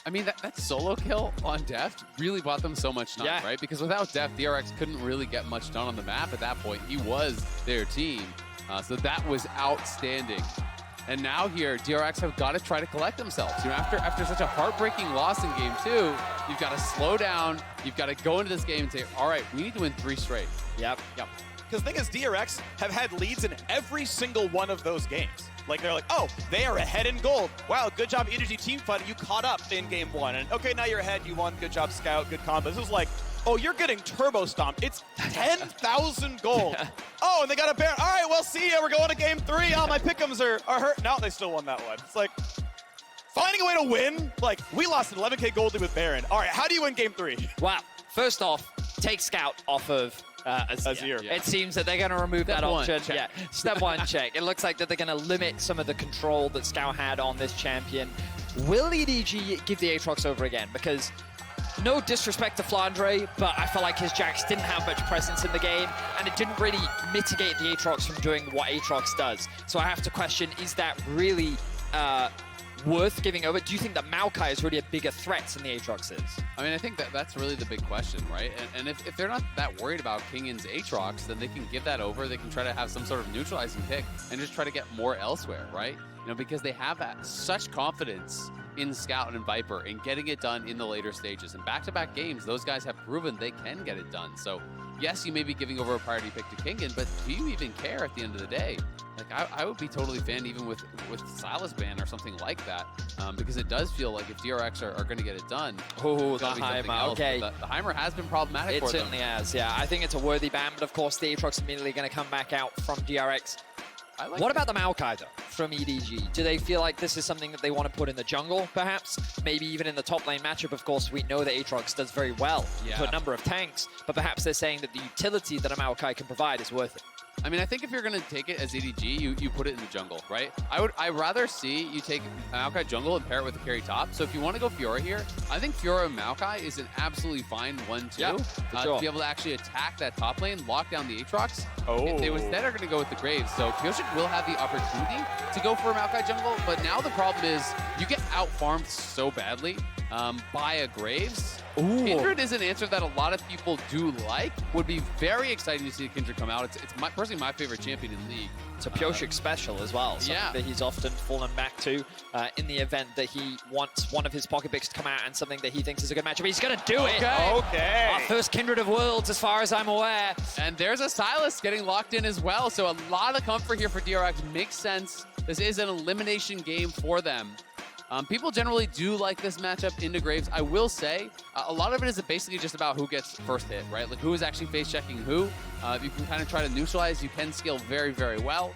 I mean, that solo kill on Deft really bought them so much time, right? Because without Deft, DRX couldn't really get much done on the map at that point. He was their team. So that was outstanding. And now here, DRX have got to try to collect themselves. You know, after such a heartbreaking loss in game 2, you've got to slow down. You've got to go into this game and say, all right, we need to win 3 straight. Yep. Because the thing is, DRX have had leads in every single one of those games. Like, they're like, oh, they are ahead in gold. Wow, good job, EDG team fight. You caught up in game 1. And okay, now you're ahead. You won. Good job, Scout. Good combo. This was like, oh, you're getting turbo stomped. It's 10,000 gold. Oh, and they got a Baron. All right, well, see ya. We're going to game 3. Oh, my pick'ems are hurt. No, they still won that one. It's like, finding a way to win. Like, we lost an 11K gold lead with Baron. All right, how do you win game 3? Wow. First off, take Scout off of Azir. Yeah. It seems that they're going to remove that option. Check. Step 1, check. It looks like that they're going to limit some of the control that Scout had on this champion. Will EDG give the Aatrox over again? Because no disrespect to Flandre, but I feel like his Jax didn't have much presence in the game, and it didn't really mitigate the Aatrox from doing what Aatrox does. So I have to question, is that really worth giving over? Do you think that Maokai is really a bigger threat than the Aatrox is? I mean, I think that's really the big question, right? And if they're not that worried about Kingan's Aatrox, then they can give that over. They can try to have some sort of neutralizing pick and just try to get more elsewhere, right? You know, because they have such confidence in Scout and Viper and getting it done in the later stages. In back-to-back games, those guys have proven they can get it done. So yes, you may be giving over a priority pick to Kingan, but do you even care at the end of the day? Like, I would be totally fan even with Silas ban or something like that, because it does feel like if DRX are going to get it done, oh, the Heimer, okay. The Heimer has been problematic for them. It certainly has, yeah. I think it's a worthy ban, but of course the Aatrox immediately going to come back out from DRX. What about the Maokai, though, from EDG? Do they feel like this is something that they want to put in the jungle, perhaps? Maybe even in the top lane matchup, of course, we know that Aatrox does very well to a number of tanks, but perhaps they're saying that the utility that a Maokai can provide is worth it. I mean, I think if you're going to take it as EDG, you put it in the jungle, right? I'd rather see you take Maokai jungle and pair it with the carry top. So if you want to go Fiora here, I think Fiora and Maokai is an absolutely fine 1-2 to be able to actually attack that top lane, lock down the Aatrox. They instead are going to go with the Graves. So Pyosik will have the opportunity to go for a Maokai jungle, but now the problem is you get out-farmed so badly by a Graves. Kindred is an answer that a lot of people do like. Would be very exciting to see Kindred come out. It's personally my favorite champion in League. It's a Pyosik special as well. Something that he's often fallen back to in the event that he wants one of his pocket picks to come out and something that he thinks is a good matchup. He's going to do it. Okay. Our first Kindred of Worlds, as far as I'm aware. And there's a Silas getting locked in as well. So a lot of comfort here for DRX. Makes sense. This is an elimination game for them. People generally do like this matchup into Graves. I will say, a lot of it is basically just about who gets first hit, right? Like who is actually face-checking who. You can kind of try to neutralize. You can scale very, very well.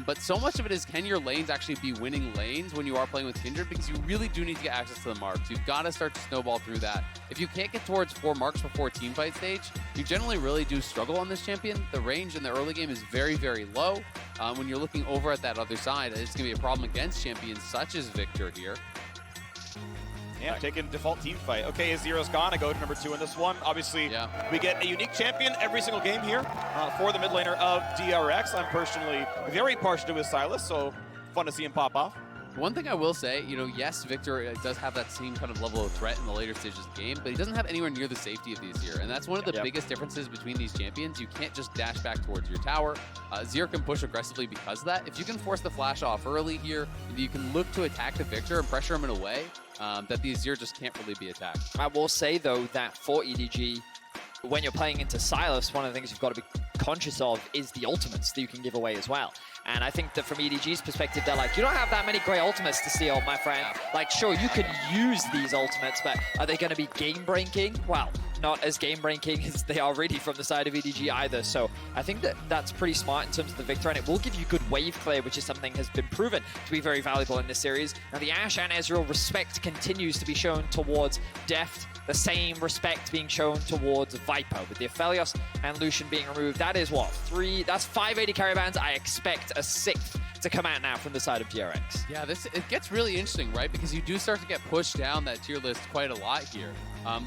But so much of it is, can your lanes actually be winning lanes when you are playing with Kindred? Because you really do need to get access to the marks. You've got to start to snowball through that. If you can't get towards 4 marks before team fight stage, you generally really do struggle on this champion. The range in the early game is very, very low. When you're looking over at that other side, it's going to be a problem against champions such as Victor here. Yeah, taking default team fight. Okay, Azir's gone. I go to number 2 in this one. Obviously, we get a unique champion every single game here for the mid laner of DRX. I'm personally very partial to his Silas, so fun to see him pop off. One thing I will say, you know, yes, Victor does have that same kind of level of threat in the later stages of the game, but he doesn't have anywhere near the safety of these here. And that's one of the biggest differences between these champions. You can't just dash back towards your tower. Zir can push aggressively because of that. If you can force the flash off early here, you can look to attack the Victor and pressure him in a way that the Azir just can't really be attacked. I will say, though, that for EDG, when you're playing into Silas, one of the things you've got to be conscious of is the ultimates that you can give away as well. And I think that from EDG's perspective, they're like, you don't have that many great ultimates to steal, my friend. Like, sure, you could use these ultimates, but are they going to be game-breaking? Well, not as game-breaking as they are really from the side of EDG either. So I think that that's pretty smart in terms of the Victor, and it will give you good wave clear, which is something has been proven to be very valuable in this series. Now, the Ashe and Ezreal respect continues to be shown towards Deft, the same respect being shown towards Viper. With the Aphelios and Lucian being removed, that is what? That's 580 carry bans. I expect a 6th to come out now from the side of DRX. Yeah, it gets really interesting, right? Because you do start to get pushed down that tier list quite a lot here.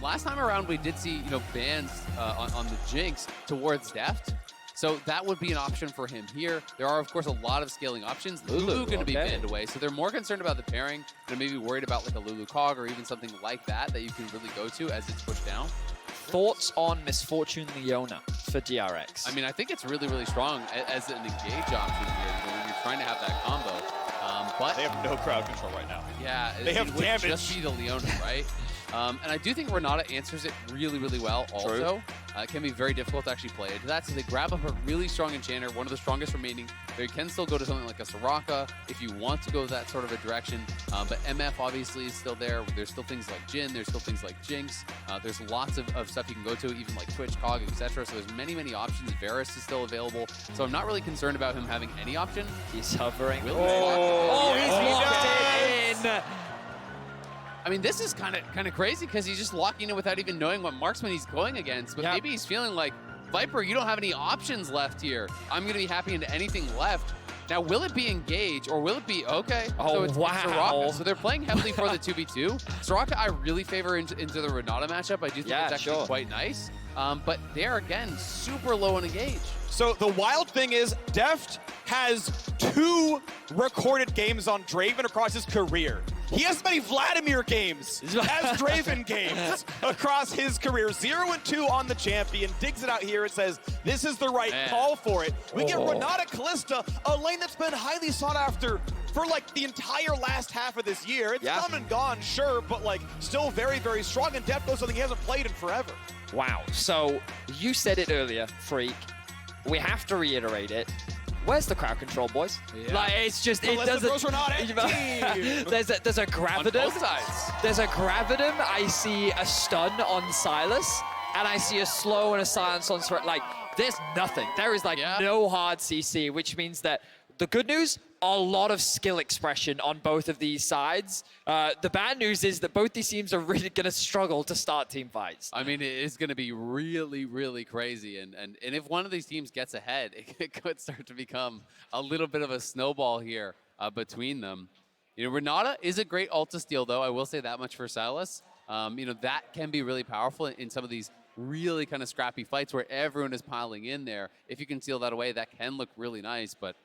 Last time around, we did see, bans on the Jinx towards Deft. So that would be an option for him here. There are, of course, a lot of scaling options. Lulu going to be banned away, so they're more concerned about the pairing. They're maybe worried about like a Lulu Cog or even something like that you can really go to as it's pushed down. Thoughts on Misfortune Leona for DRX? I mean, I think it's really, really strong as an engage option here, when you're trying to have that combo. But they have no crowd control right now. Yeah, they have damage. Just be the Leona, right? And I do think Renata answers it really, really well also. It can be very difficult to actually play into that. So they grab up a really strong enchanter, one of the strongest remaining. They can still go to something like a Soraka if you want to go that sort of a direction. But MF obviously is still there. There's still things like Jhin. There's still things like Jinx. There's lots of stuff you can go to, even like Twitch, Cog, etc. So there's many, many options. Varus is still available. So I'm not really concerned about him having any option. He's hovering. He's locked in. I mean, this is kind of crazy because he's just locking in without even knowing what marksman he's going against. But maybe he's feeling like, Viper, you don't have any options left here. I'm going to be happy into anything left. Now, will it be engage or will it be okay? So it's Soraka. So they're playing heavily for the 2v2. Soraka, I really favor into the Renata matchup. I do think it's actually quite nice. But they're, again, super low on engage. So the wild thing is, Deft has 2 recorded games on Draven across his career. He has many Vladimir games as Draven games across his career. 0-2 on the champion. Digs it out here and says, this is the right call for it. We get Renata Callista, a lane that's been highly sought after for like the entire last half of this year. It's come and gone, sure, but like still very, very strong. And Deft knows something he hasn't played in forever. Wow. So you said it earlier, Freak. We have to reiterate it. Where's the crowd control, boys? Yeah. Like, it's just, it doesn't... there's a gravitum. On both sides. There's a gravitum. I see a stun on Silas, and I see a slow and a silence on Threat. Like, there's nothing. There is, like, no hard CC, which means that the good news, a lot of skill expression on both of these sides. The bad news is that both these teams are really going to struggle to start team fights. I mean, it is going to be really, really crazy. And if one of these teams gets ahead, it could start to become a little bit of a snowball here between them. You know, Renata is a great ult to steal, though. I will say that much for Silas. You know, that can be really powerful in some of these really kind of scrappy fights where everyone is piling in there. If you can steal that away, that can look really nice. But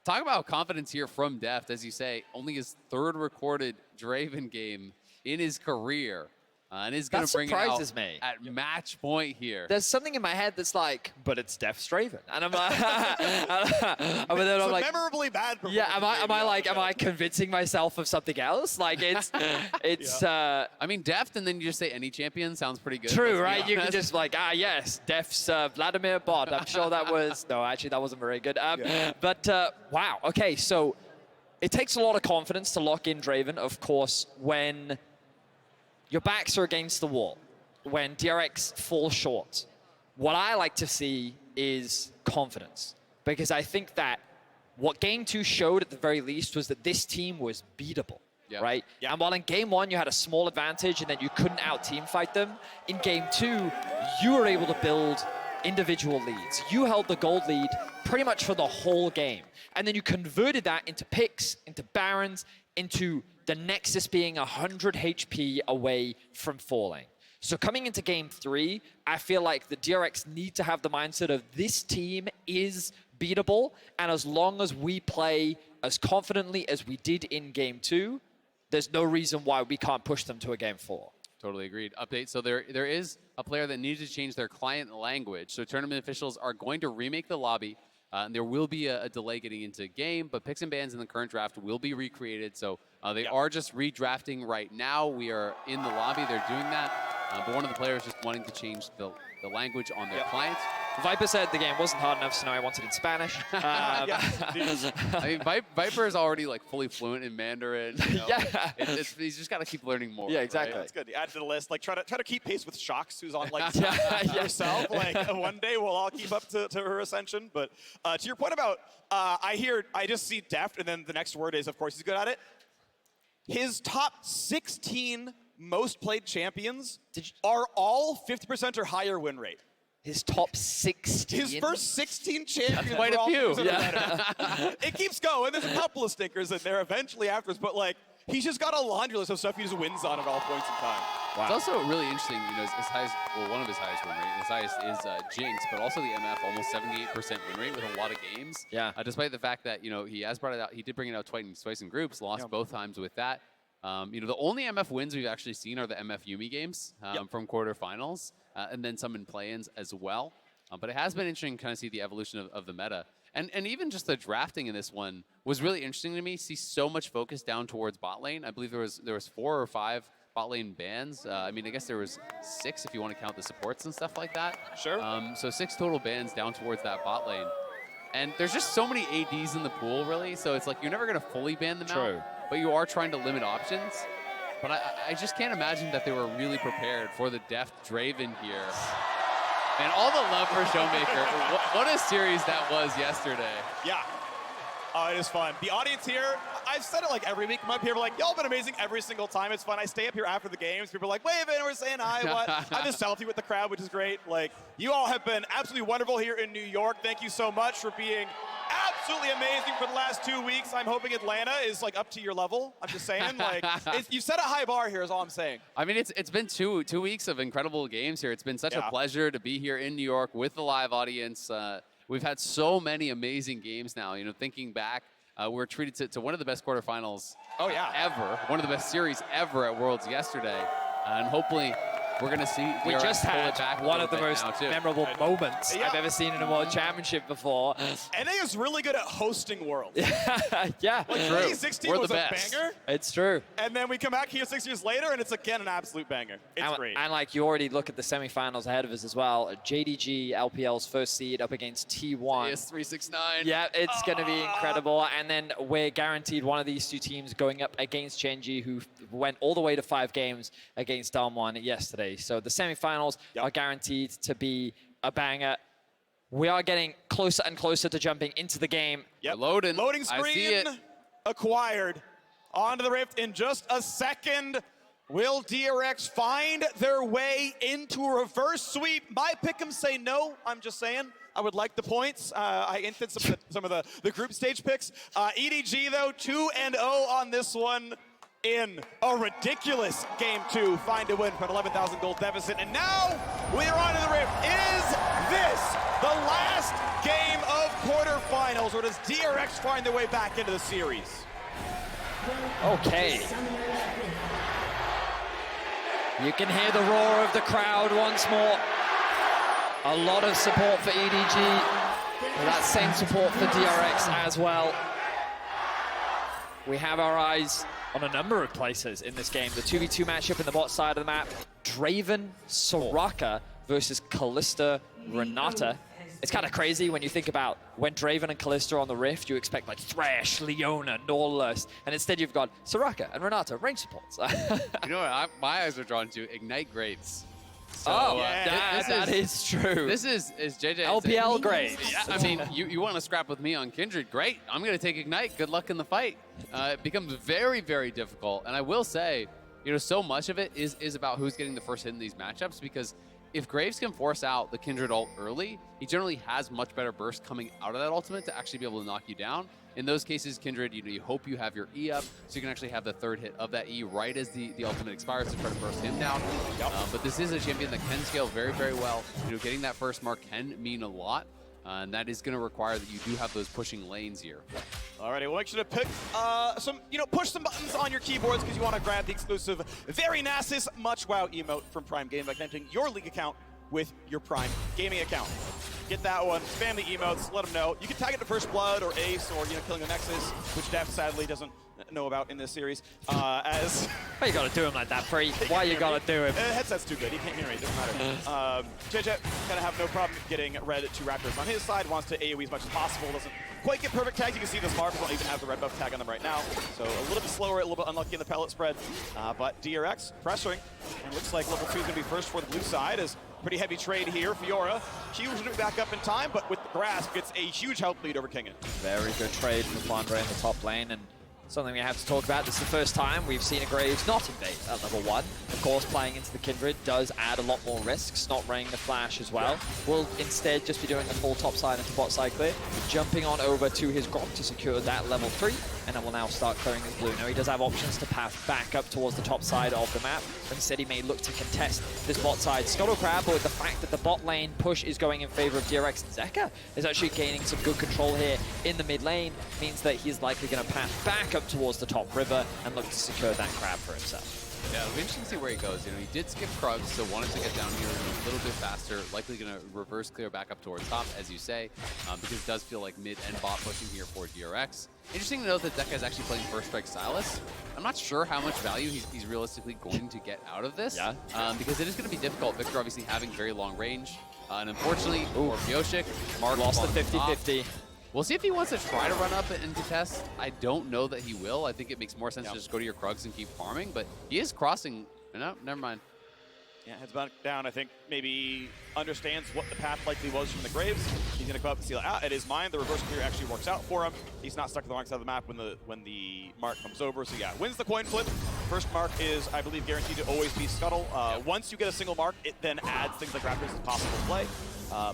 talk about confidence here from Deft, as you say, only his 3rd recorded Draven game in his career. And is going to bring it out at match point here. There's something in my head that's like, but it's Deft's Draven. And I'm like, but then I'm like, memorably bad. Yeah, am I convincing myself of something else? Like it's, I mean, Deft, and then you just say any champion sounds pretty good. True, right? You can just like, yes, Deft's Vladimir bot. I'm sure that was, no, actually that wasn't very good. But wow, okay, so it takes a lot of confidence to lock in Draven, of course, when your backs are against the wall, when DRX falls short. What I like to see is confidence, because I think that what Game 2 showed at the very least was that this team was beatable, right? And while in Game 1 you had a small advantage and then you couldn't out-team fight them, in Game 2 you were able to build individual leads. You held the gold lead pretty much for the whole game. And then you converted that into picks, into barons, into the Nexus being 100 HP away from falling. So coming into Game 3, I feel like the DRX need to have the mindset of this team is beatable, and as long as we play as confidently as we did in Game 2, there's no reason why we can't push them to a Game 4. Totally agreed. Update, so there is a player that needed to change their client language. So tournament officials are going to remake the lobby. And there will be a delay getting into game, but picks and bans in the current draft will be recreated. So they are just redrafting right now. We are in the lobby. They're doing that. But one of the players just wanting to change the language on their client. Viper said the game wasn't hard enough, so now I want it in Spanish. I mean, Viper is already like fully fluent in Mandarin. You know? He's just got to keep learning more. Yeah, exactly. Right? That's good. Add to the list. Like try to keep pace with Shox, who's on like herself. Like one day we'll all keep up to her ascension. But to your point about, I just see Deft, and then the next word is, of course, he's good at it. His top 16 most played champions are all 50% or higher win rate. His top 16? His first 16 champions. Quite a few. It keeps going. There's a couple of stinkers in there eventually afterwards, but like, he's just got a laundry list of stuff he just wins on at all points in time. It's also really interesting, you know, his highest, well, one of his highest win rate. His highest is Jinx, but also the MF, almost 78% win rate with a lot of games. Yeah. Despite the fact that, you know, he has brought it out, he did bring it out twice in groups, lost both times with that. You know, the only MF wins we've actually seen are the MF Yumi games from quarterfinals, and then some in play-ins as well. But it has been interesting to kind of see the evolution of the meta. And even just the drafting in this one was really interesting to me. See so much focus down towards bot lane. I believe there was 4 or 5 bot lane bans. I mean, I guess there was 6 if you want to count the supports and stuff like that. Sure. So 6 total bans down towards that bot lane. And there's just so many ADs in the pool, really. So it's like you're never going to fully ban them out, but you are trying to limit options. But I just can't imagine that they were really prepared for the deft Draven here. And all the love for Showmaker. What a series that was yesterday. Yeah. Oh, it is fun. The audience here, I've said it like every week. My people are like, y'all been amazing every single time. It's fun. I stay up here after the games. People are like, waving, we're saying hi, what? I'm just selfie with the crowd, which is great. Like, you all have been absolutely wonderful here in New York. Thank you so much for being absolutely amazing for the last 2 weeks. I'm hoping Atlanta is like up to your level. I'm just saying, like, you've set a high bar here is all I'm saying. I mean, it's been two weeks of incredible games here. It's been such a pleasure to be here in New York with the live audience. We've had so many amazing games now. You know, thinking back, we're treated to one of the best quarterfinals ever, one of the best series ever at Worlds yesterday. And hopefully we're going to see we DRX just had one of the most memorable moments I've ever seen in a World Championship before. NA is really good at hosting Worlds. Yeah, like 2016 we're was the a best. banger. It's true. And then we come back here 6 years later, and it's again an absolute banger. It's great. And like you already look at the semifinals ahead of us as well. JDG, LPL's first seed up against T1. Yes, 369. Yeah, it's going to be incredible. And then we're guaranteed one of these two teams going up against Genji, who went all the way to 5 games against Dalmon yesterday. So the semifinals are guaranteed to be a banger. We are getting closer and closer to jumping into the game. Loading screen I see it. acquired. Onto the Rift in just a second. Will DRX find their way into a reverse sweep? My pick'ems say no. I'm just saying. I would like the points. I hinted some of the group stage picks. EDG, though, 2-0 on this one in a ridiculous game 2. Find a win from an 11,000 gold deficit. And now we are on to the Rift. Is this the last game of quarterfinals, or does DRX find their way back into the series? Okay. You can hear the roar of the crowd once more. A lot of support for EDG. That same support for DRX as well. We have our eyes on a number of places in this game. The 2v2 matchup in the bot side of the map. Draven, Soraka versus Kalista, Renata. It's kind of crazy when you think about when Draven and Kalista are on the Rift, you expect like Thresh, Leona, Nautilus, and instead you've got Soraka and Renata, range supports. You know what my eyes are drawn to? Ignite Graves. So, that is true. This is JJ. LPL Graves. I mean, you want to scrap with me on Kindred? Great. I'm going to take Ignite. Good luck in the fight. It becomes very, very difficult. And I will say, you know, so much of it is about who's getting the first hit in these matchups, because if Graves can force out the Kindred ult early, he generally has much better burst coming out of that ultimate to actually be able to knock you down. In those cases, Kindred, you hope you have your E up, so you can actually have the third hit of that E right as the ultimate expires to try to burst him down. But this is a champion that can scale very, very well. You know, getting that first mark can mean a lot, and that is going to require that you do have those pushing lanes here. Alrighty, we'll make sure to pick push some buttons on your keyboards because you want to grab the exclusive Very Nasus Much Wow emote from Prime Gaming by connecting your League account with your Prime Gaming account. Get that one, spam the emotes, let them know. You can tag it to First Blood or Ace or killing a Nexus, which Def sadly doesn't know about in this series. As why you gotta do him like that, Free? Why you gotta do him? Headset's too good, he can't hear me, doesn't matter. JJ gonna have no problem getting red 2 Raptors on his side, wants to AoE as much as possible, doesn't quite get perfect tags. You can see the Smarts don't even have the red buff tag on them right now. So a little bit slower, a little bit unlucky in the pellet spread. But DRX pressuring, and looks like level 2 is gonna be first for the blue side, as pretty heavy trade here. Fiora, Q was gonna be back up in time, but with the grasp, gets a huge health lead over Kingen. Very good trade from Flandre in the top lane, and something we have to talk about. This is the first time we've seen a Graves not invade at level 1. Of course, playing into the Kindred does add a lot more risks, not running the flash as well. We'll instead just be doing a full top side into bot side clear, jumping on over to his Grok to secure that level 3. and then will now start clearing his blue. Now he does have options to pass back up towards the top side of the map. Instead he may look to contest this bot side Scuttle Crab, but with the fact that the bot lane push is going in favor of DRX, Zeka is actually gaining some good control here in the mid lane, means that he's likely going to pass back up towards the top river and look to secure that crab for himself. Yeah, it'll be interesting to see where he goes. You know, he did skip Krugs, so wanted to get down here a little bit faster. Likely going to reverse clear back up towards top, as you say, because it does feel like mid and bot pushing here for DRX. Interesting to note that Zeka is actually playing First Strike Silas. I'm not sure how much value he's realistically going to get out of this, because it is going to be difficult. Victor obviously having very long range, and unfortunately for Pioshik, Mark lost the 50-50. We'll see if he wants to try to run up and contest. I don't know that he will. I think it makes more sense to just go to your Krugs and keep farming, but he is crossing. No, never mind. Yeah, heads back down. I think maybe understands what the path likely was from the Graves. He's going to come up and seal it out. It is mine. The reverse clear actually works out for him. He's not stuck on the wrong side of the map when the mark comes over. So yeah, wins the coin flip. First mark is, I believe, guaranteed to always be Scuttle. Once you get a single mark, it then adds things like Raptors as possible play.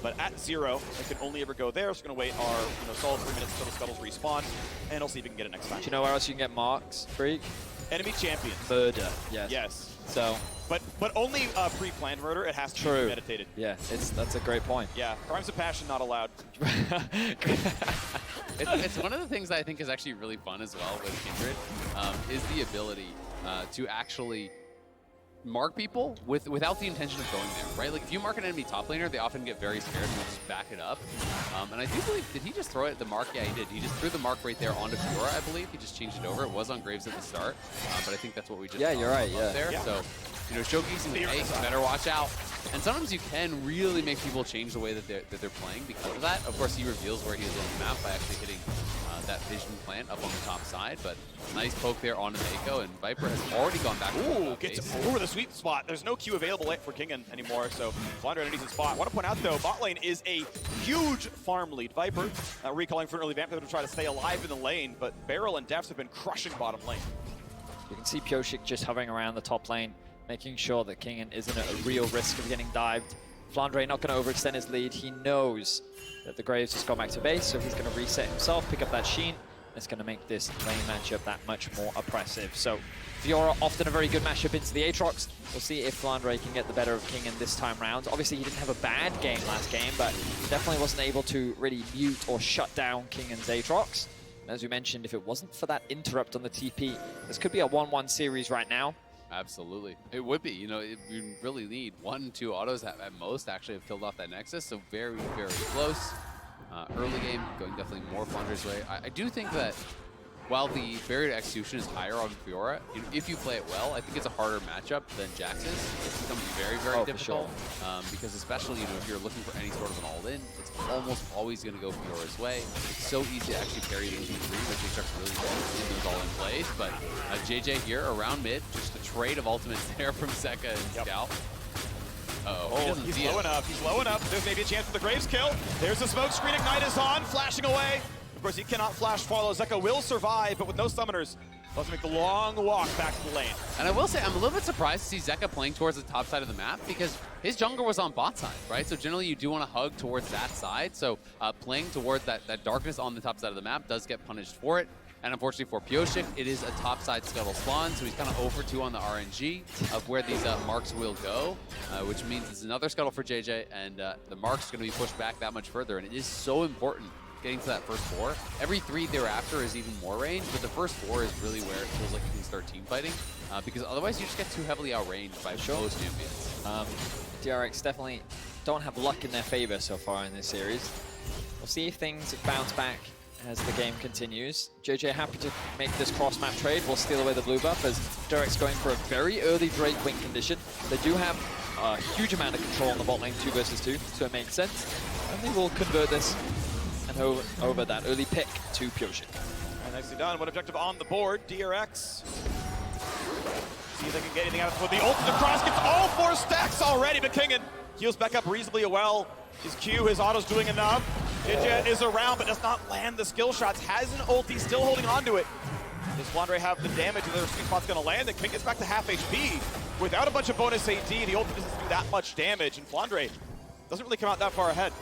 But at 0, it can only ever go there. So we're going to wait our solid 3 minutes until the Scuttles respawn, and we'll see if we can get it next time. Do you know where else you can get marks, Freak? Enemy champions. Murder, yes. Yes. So, but only pre-planned murder. It has to be meditated. Yeah, that's a great point. Yeah, crimes of passion not allowed. It's one of the things that I think is actually really fun as well with Kindred, is the ability to actually mark people without the intention of going there, right? Like if you mark an enemy top laner, they often get very scared and will just back it up. And I do believe, did he just throw it the mark? Yeah, he did. He just threw the mark right there onto Fiora, I believe. He just changed it over. It was on Graves at the start, but I think that's what we just saw you're right, there. Yeah. So, you know, showcasing the tank, better watch out. And sometimes you can really make people change the way that they're playing because of that. Of course, he reveals where he is on the map by actually hitting that vision plant up on the top side, but nice poke there onto Mako, and Viper has already gone back. Ooh, gets over the sweet spot. There's no Q available for Kingen anymore, so Flounder underneath his spot. I want to point out, though, bot lane is a huge farm lead. Viper recalling for an early vamp to try to stay alive in the lane, but Barrel and Defs have been crushing bottom lane. You can see Pioshik just hovering around the top lane, making sure that Kingen isn't at a real risk of getting dived. Flandre not going to overextend his lead. He knows that the Graves just got back to base, so he's going to reset himself, pick up that Sheen. It's going to make this lane matchup that much more oppressive. So Fiora often a very good matchup into the Aatrox. We'll see if Flandre can get the better of Kingen this time round. Obviously, he didn't have a bad game last game, but definitely wasn't able to really mute or shut down Kingen's Aatrox. And as we mentioned, if it wasn't for that interrupt on the TP, this could be a 1-1 series right now. Absolutely. It would be. You know, you really need 1-2 autos at most actually have filled off that Nexus, so very, very close. Early game, going definitely more Flandre's way. I do think that while the barrier to execution is higher on Fiora, if you play it well, I think it's a harder matchup than Jax's. It becomes very, very difficult. Because especially, you know, if you're looking for any sort of an all-in, it's almost always going to go Fiora's way. It's so easy to actually parry the 2-3, which Aatrox really well in those all-in plays. But JJ here around mid, just a trade of ultimates there from Zeka and Scout. He's low enough. He's low enough. There's maybe a chance for the Graves kill. There's the smoke screen. Ignite is on, flashing away. Of course, he cannot flash follow. Zeka will survive, but with no summoners, he'll have to make the long walk back to the lane. And I will say, I'm a little bit surprised to see Zeka playing towards the top side of the map because his jungler was on bot side, right? So generally, you do want to hug towards that side. So playing towards that darkness on the top side of the map does get punished for it. And unfortunately for Pioshik, it is a topside Scuttle spawn, so he's kind of over 2 on the RNG of where these marks will go, which means it's another Scuttle for JJ, and the mark's going to be pushed back that much further, and it is so important getting to that first 4. Every 3 thereafter is even more range, but the first 4 is really where it feels like you can start team fighting, because otherwise you just get too heavily outranged by most champions. DRX definitely don't have luck in their favor so far in this series. We'll see if things bounce back as the game continues. JJ happy to make this cross-map trade. We'll steal away the blue buff as DRX going for a very early Drake win condition. They do have a huge amount of control on the bot lane 2 versus 2, so it makes sense. And they will convert this and over that early pick to Pioshik. Nicely done. One objective on the board. DRX. See if they can get anything out of it. The ultimate cross gets all 4 stacks already, but Kingen heals back up reasonably well. His Q, his auto's doing enough. Ninja is around, but does not land the skill shots. Has an ulti, still holding on to it. Does Flandre have the damage that their sweet spot's going to land? And King gets back to half HP. Without a bunch of bonus AD, the ulti doesn't do that much damage, and Flandre doesn't really come out that far ahead.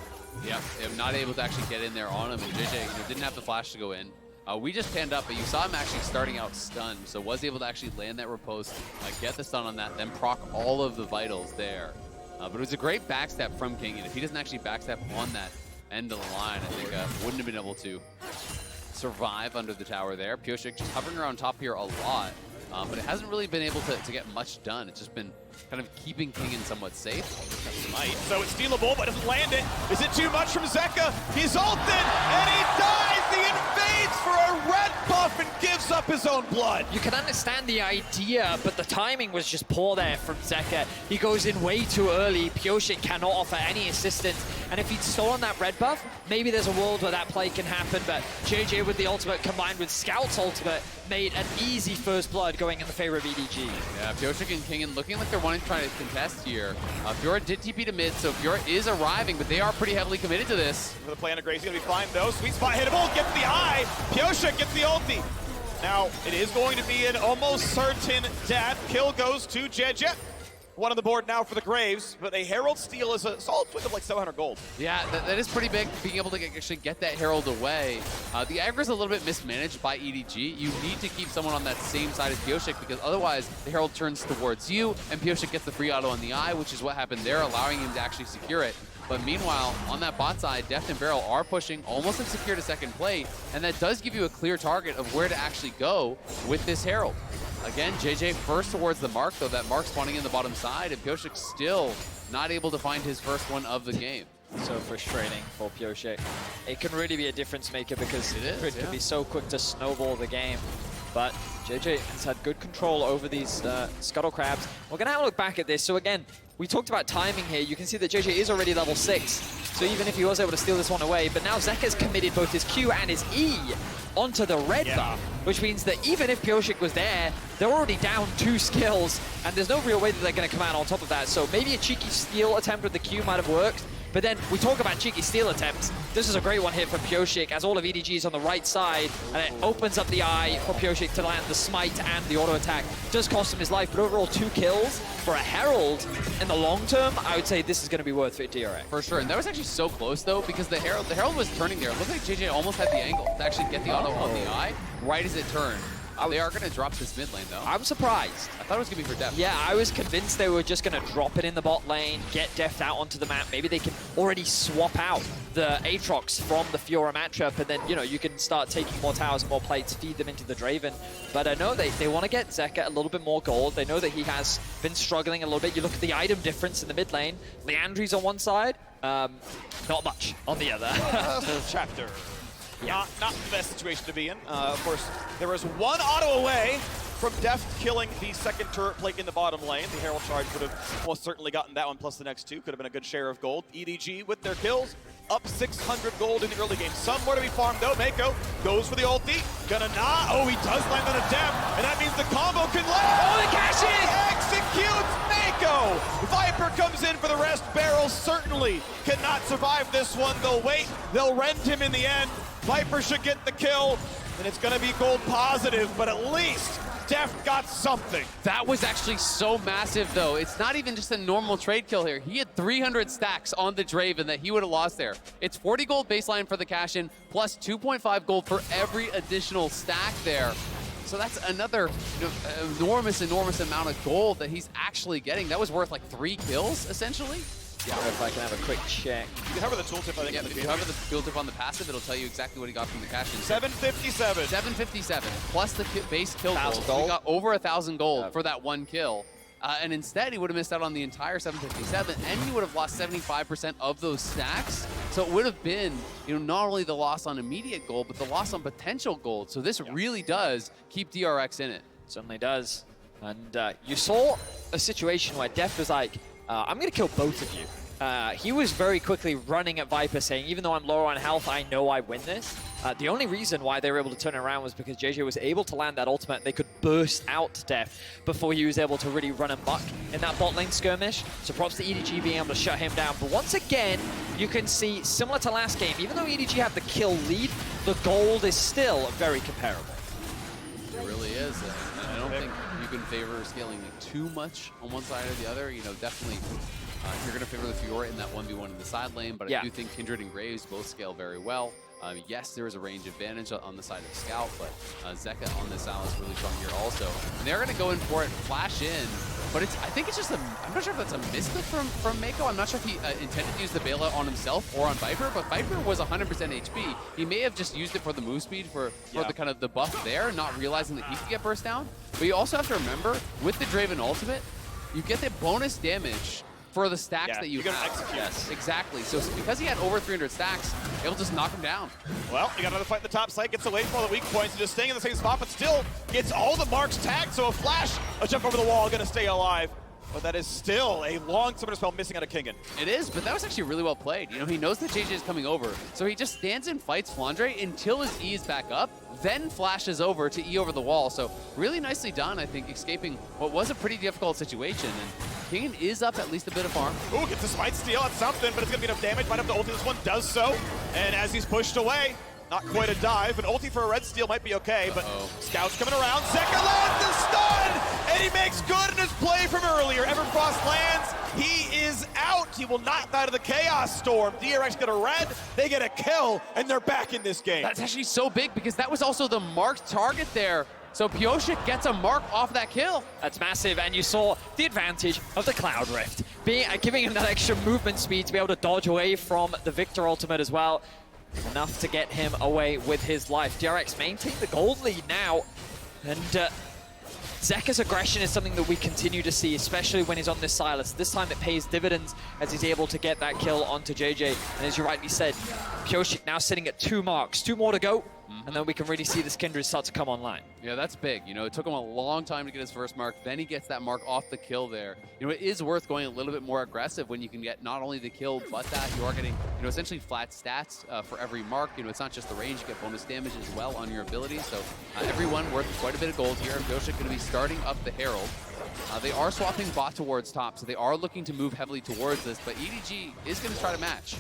Yeah, I'm not able to actually get in there on him, and JJ didn't have the flash to go in. We just panned up, but you saw him actually starting out stunned, so was able to actually land that riposte, get the stun on that, then proc all of the vitals there. But it was a great backstab from King, and if he doesn't actually backstab on that end of the line, I think wouldn't have been able to survive under the tower there. Pyosik just hovering around top here a lot, but it hasn't really been able to get much done. It's just been kind of keeping King somewhat safe. Might. So it's stealable, but doesn't land it. Is it too much from Zeka? He's ulted, and he dies! He invades for a red buff and gives up his own blood. You can understand the idea, but the timing was just poor there from Zeka. He goes in way too early. Pyosik cannot offer any assistance. And if he'd stolen that red buff, maybe there's a world where that play can happen, but JJ with the ultimate combined with Scout's ultimate made an easy first blood going in the favor of EDG. Yeah, Pyosik and Kingen looking like they're wanting to try to contest here. Fiora did TP to mid, so Fiora is arriving, but they are pretty heavily committed to this. For the play on Grace, he's gonna be fine though. Sweet spot hittable, gets the eye. Pyosik gets the ulti. Now, it is going to be an almost certain death. Kill goes to JJ. One on the board now for the Graves, but a Herald steal is a solid swing of like 700 gold. Yeah, that is pretty big, being able to actually get that Herald away. The aggro is a little bit mismanaged by EDG. You need to keep someone on that same side as Pyosik, because otherwise the Herald turns towards you, and Pyosik gets the free auto on the eye, which is what happened there, allowing him to actually secure it. But meanwhile, on that bot side, Deft and Beryl are pushing, almost have secured a second plate, and that does give you a clear target of where to actually go with this Herald. Again, JJ first towards the mark, though that mark spawning in the bottom side, and Pyosik still not able to find his first one of the game. So frustrating for Pyosik. It can really be a difference maker because Crit can be so quick to snowball the game. But JJ has had good control over these Scuttle Crabs. We're going to have a look back at this. So again, we talked about timing here. You can see that JJ is already level 6. So even if he was able to steal this one away, but now Zeka's committed both his Q and his E onto the red buff, which means that even if Pyosik was there, they're already down 2 skills, and there's no real way that they're going to come out on top of that. So maybe a cheeky steal attempt with the Q might have worked. But then we talk about cheeky steal attempts. This is a great one here from Pyosik as all of EDG is on the right side, and it opens up the eye for Pyosik to land the smite and the auto attack. Does cost him his life, but overall 2 kills for a Herald. In the long term, I would say this is going to be worth it, DRX. For sure, and that was actually so close though, because the Herald was turning there. It looked like JJ almost had the angle to actually get the auto on the eye right as it turned. They are going to drop this mid lane, though. I'm surprised. I thought it was going to be for Deft. Yeah, I was convinced they were just going to drop it in the bot lane, get Deft out onto the map. Maybe they can already swap out the Aatrox from the Fiora matchup, and then, you know, you can start taking more towers and more plates, feed them into the Draven. But I know they want to get Zeka a little bit more gold. They know that he has been struggling a little bit. You look at the item difference in the mid lane. Leandri's on one side, not much on the other. Chapter. Yeah. Not the best situation to be in. Of course, there was one auto away from Deft killing the second turret plate in the bottom lane. The Herald Charge would have most certainly gotten that one, plus the next 2. Could have been a good share of gold. EDG with their kills, up 600 gold in the early game. Somewhere to be farmed though. Mako goes for the ulti. Gonna not. Oh, he does land on a Deft, and that means the combo can land. Oh, the cash in! Executes Mako! Viper comes in for the rest. Beryl certainly cannot survive this one. They'll wait. They'll rend him in the end. Viper should get the kill, and it's going to be gold positive, but at least Deft got something. That was actually so massive, though. It's not even just a normal trade kill here. He had 300 stacks on the Draven that he would have lost there. It's 40 gold baseline for the cash-in, plus 2.5 gold for every additional stack there. So that's another enormous amount of gold that he's actually getting. That was worth like 3 kills, essentially. Yeah, if I can have a quick check. You can hover the tooltip, I think. Yeah, if you hover the tooltip on the passive, it'll tell you exactly what he got from the cash-in. 757. 757, plus the base kill gold. 1,000 So gold. he got over 1,000 gold for that one kill. And instead, he would have missed out on the entire 757, and he would have lost 75% of those stacks. So it would have been, not only the loss on immediate gold, but the loss on potential gold. So this really does keep DRX in it. Certainly does. And you saw a situation where Deft was like, I'm going to kill both of you. He was very quickly running at Viper saying, even though I'm lower on health, I know I win this. The only reason why they were able to turn it around was because JJ was able to land that ultimate. They could burst out Deft before he was able to really run amok in that bot lane skirmish. So props to EDG being able to shut him down. But once again, you can see, similar to last game, even though EDG have the kill lead, the gold is still very comparable. It really is. I don't think you can favor scaling too much on one side or the other. Definitely you're going to favor the Fiora in that 1v1 in the side lane, but I do think Kindred and Graves both scale very well. Yes, there is a range advantage on the side of Scout, but Zeka on this Alice really strong here also. And they're going to go in for it, flash in, but I think it's just I'm not sure if that's a misclick from Mako. I'm not sure if he intended to use the bailout on himself or on Viper, but Viper was 100% HP. He may have just used it for the move speed, for the kind of the buff there, not realizing that he could get burst down. But you also have to remember, with the Draven ultimate, you get the bonus damage for the stacks that you have. Execute. Yes, exactly. So because he had over 300 stacks, it'll just knock him down. Well, you got another fight in the top side, gets away from all the weak points, and just staying in the same spot, but still gets all the marks tagged, so a flash, a jump over the wall, gonna stay alive. But that is still a long summoner spell missing out of Kingen. It is, but that was actually really well played. You know, he knows that JJ is coming over, so he just stands and fights Flandre until his E is back up, then flashes over to E over the wall. So really nicely done, I think, escaping what was a pretty difficult situation. And Kingen is up at least a bit of farm. Ooh, gets a smite steal, that's something, but it's gonna be enough damage. Might have to ulti, this one does so. And as he's pushed away, not quite a dive, but ulti for a red steal might be okay, but Scout's coming around. Zeka lands the stun, and he makes good in his play from earlier. Everfrost lands, he is out. He will not die to the Chaos Storm. DRX get a red, they get a kill, and they're back in this game. That's actually so big because that was also the marked target there. So Pyosik gets a mark off that kill. That's massive, and you saw the advantage of the Cloud Rift, giving him that extra movement speed to be able to dodge away from the Victor ultimate as well. Enough to get him away with his life. DRX maintain the gold lead now, and Zeka's aggression is something that we continue to see, especially when he's on this Silas. This time it pays dividends as he's able to get that kill onto JJ. And as you rightly said, Pyosik now sitting at 2 marks, 2 more to go, and then we can really see this Kindred start to come online. Yeah, that's big. You know, it took him a long time to get his first mark. Then he gets that mark off the kill there. You know, it is worth going a little bit more aggressive when you can get not only the kill, but that you are getting, you know, essentially flat stats for every mark. You know, it's not just the range, you get bonus damage as well on your abilities. So everyone worth quite a bit of gold here. Pyosik going to be starting up the Herald. They are swapping bot towards top, so they are looking to move heavily towards this, but EDG is going to try to match.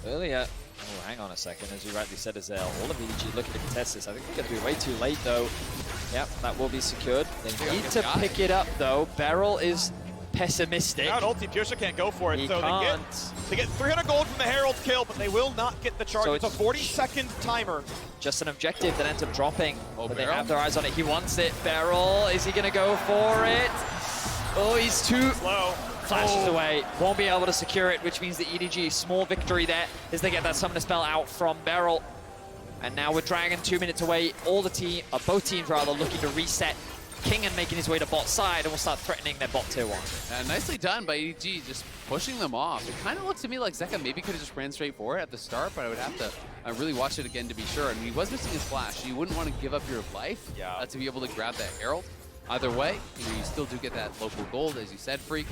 Earlier, oh, hang on a second, as you rightly said, Azel, all of EDG looking to contest this. I think they're going to be way too late, though. Yep, that will be secured. They need to pick it up, though. Beryl is pessimistic. Now an ulti, Pyosik can't go for it, He so can't. they get 300 gold from the Herald's kill, but they will not get the charge. So it's a 40-second timer. Just an objective that ends up dropping, but they Beryl? have their eyes on it. He wants it. Beryl, is he going to go for it? Oh, he's too Slow. Flashes away, won't be able to secure it, which means the EDG, small victory there as they get that summoner spell out from Beryl. And now with Dragon 2 minutes away, both teams looking to reset. Kingen making his way to bot side and will start threatening their bot tier 1. Nicely done by EDG, just pushing them off. It kind of looks to me like Zeka maybe could have just ran straight for it at the start, but I would have to really watch it again to be sure. I mean, he was missing his flash. You wouldn't want to give up your life to be able to grab that Herald. Either way, you know, you still do get that local gold, as you said, Freak.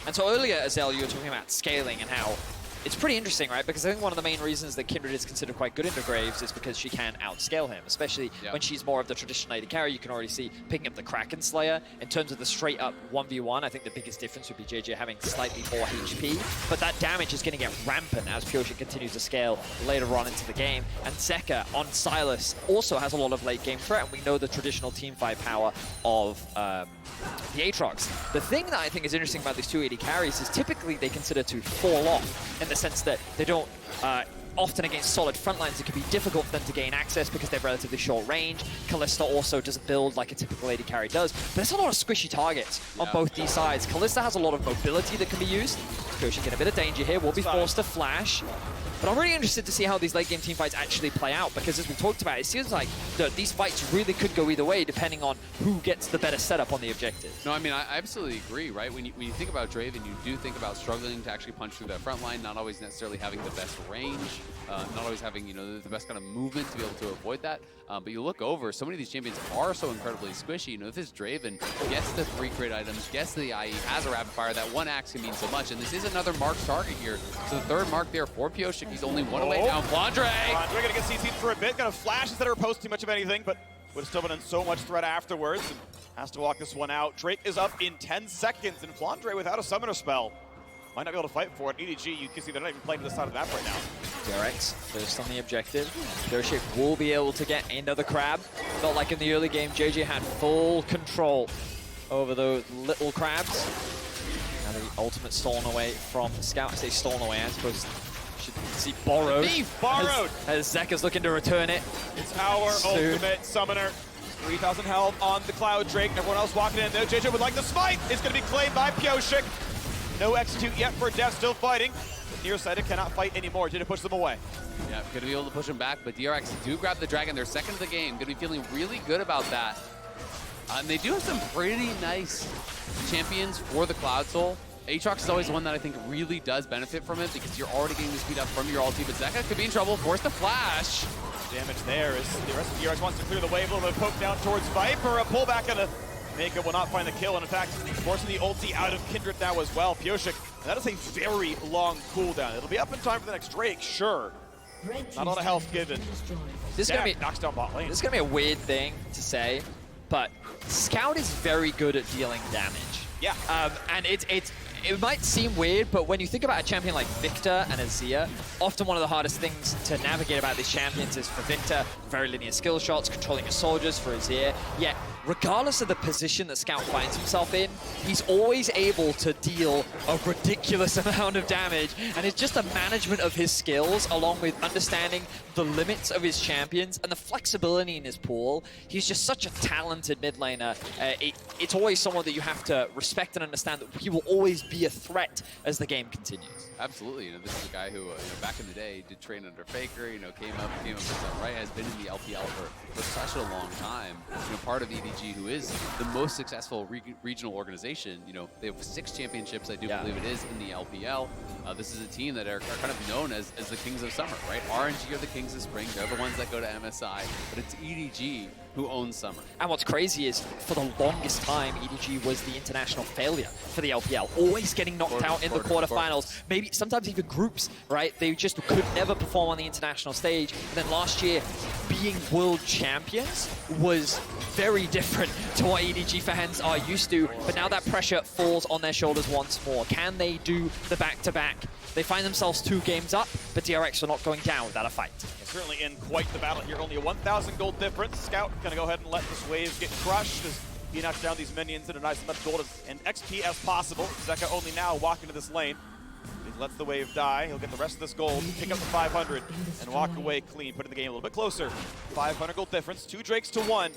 And so earlier, Azel, you were talking about scaling and how it's pretty interesting, right? Because I think one of the main reasons that Kindred is considered quite good into Graves is because she can outscale him, especially when she's more of the traditional AD carry. You can already see picking up the Kraken Slayer. In terms of the straight-up 1v1, I think the biggest difference would be JJ having slightly more HP, but that damage is going to get rampant as Pyosik continues to scale later on into the game. And Zeka on Silas also has a lot of late-game threat, and we know the traditional teamfight power of the Aatrox. The thing that I think is interesting about these two AD carries is typically they consider to fall off in the sense that they don't, often against solid front lines, it can be difficult for them to gain access because they have relatively short range. Kalista also doesn't build like a typical AD carry does, but there's a lot of squishy targets on both these sides. Kalista has a lot of mobility that can be used. Pyosik in a bit of danger here, will be forced to flash. But I'm really interested to see how these late-game teamfights actually play out, because as we talked about, it seems like these fights really could go either way depending on who gets the better setup on the objective. No, I mean, I absolutely agree, right? When you think about Draven, you do think about struggling to actually punch through that front line, not always necessarily having the best range, not always having, you know, the best kind of movement to be able to avoid that. But you look over, so many of these champions are so incredibly squishy. You know, if this Draven gets the 3 crate items, gets the IE, has a rapid fire, that 1 axe can mean so much. And this is another marked target here. So the 3rd mark there for Pyosik. He's only 1 away now. Flandre! Flandre gonna get CC'd for a bit, gonna flash instead of post too much of anything, but would have still been in so much threat afterwards, and has to walk this one out. Drake is up in 10 seconds, and Flandre without a summoner spell might not be able to fight for it. EDG, you can see they're not even playing to the side of the map right now. DRX first on the objective. Pyosik will be able to get another crab. Felt like in the early game, JJ had full control over those little crabs. Now the ultimate stolen away from Scout. I say stolen away, I suppose should see borrowed. Thief! Borrowed! As Zeka's looking to return it. It's our Soon. ultimate summoner. 3,000 health on the Cloud Drake. Everyone else walking in there. JJ would like the smite. It's going to be claimed by Pioshik. No execute yet for Def, still fighting. But Nearsighted cannot fight anymore. JJ push them away. Yeah, gonna be able to push him back, but DRX do grab the dragon. They're second of the game. Gonna be feeling really good about that. And they do have some pretty nice champions for the Cloud Soul. Aatrox is always one that I think really does benefit from it because you're already getting the speed up from your ulti, but Zeka could be in trouble. Force the flash. Damage there as the rest of DRX wants to clear the way. A little bit of poke down towards Viper. A pullback and a Mega will not find the kill. And in fact, forcing the ulti out of Kindred now as well. Pioshik, that is a very long cooldown. It'll be up in time for the next Drake, sure. Not a lot of health given. This is gonna be knocks down bot lane. This is gonna be a weird thing to say, but Scout is very good at dealing damage. Yeah. And it might seem weird, but when you think about a champion like Victor and Azir, often one of the hardest things to navigate about these champions is for Victor, very linear skill shots, controlling his soldiers, for Azir. Yet, regardless of the position that Scout finds himself in, he's always able to deal a ridiculous amount of damage, and it's just a management of his skills along with understanding the limits of his champions and the flexibility in his pool. He's just such a talented mid laner. It's always someone that you have to respect and understand that he will always be a threat as the game continues. Absolutely. This is a guy who, back in the day did train under Faker, came up with some right, has been in the LPL for such a long time. Part of EDG, who is the most successful regional organization. They have 6 championships, I do believe it is, in the LPL. This is a team that are kind of known as the Kings of Summer, right? RNG are the Kings of Spring. They're the ones that go to MSI, but it's EDG who owns Summer. And what's crazy is, for the longest time, EDG was the international failure for the LPL, always getting knocked out in the quarterfinals, maybe sometimes even groups, right? They just could never perform on the international stage. And then last year, being world champions was very different to what EDG fans are used to, but now that pressure falls on their shoulders once more. Can they do the back-to-back? They find themselves 2 games up, but DRX are not going down without a fight. Certainly in quite the battle here. Only a 1,000 gold difference. Scout gonna go ahead and let this wave get crushed as he knocks down these minions and denies as much gold and XP as possible. Zeka only now walking to this lane. He lets the wave die. He'll get the rest of this gold, pick up the 500, and walk away clean, putting the game a little bit closer. 500 gold difference, 2 Drakes to 1.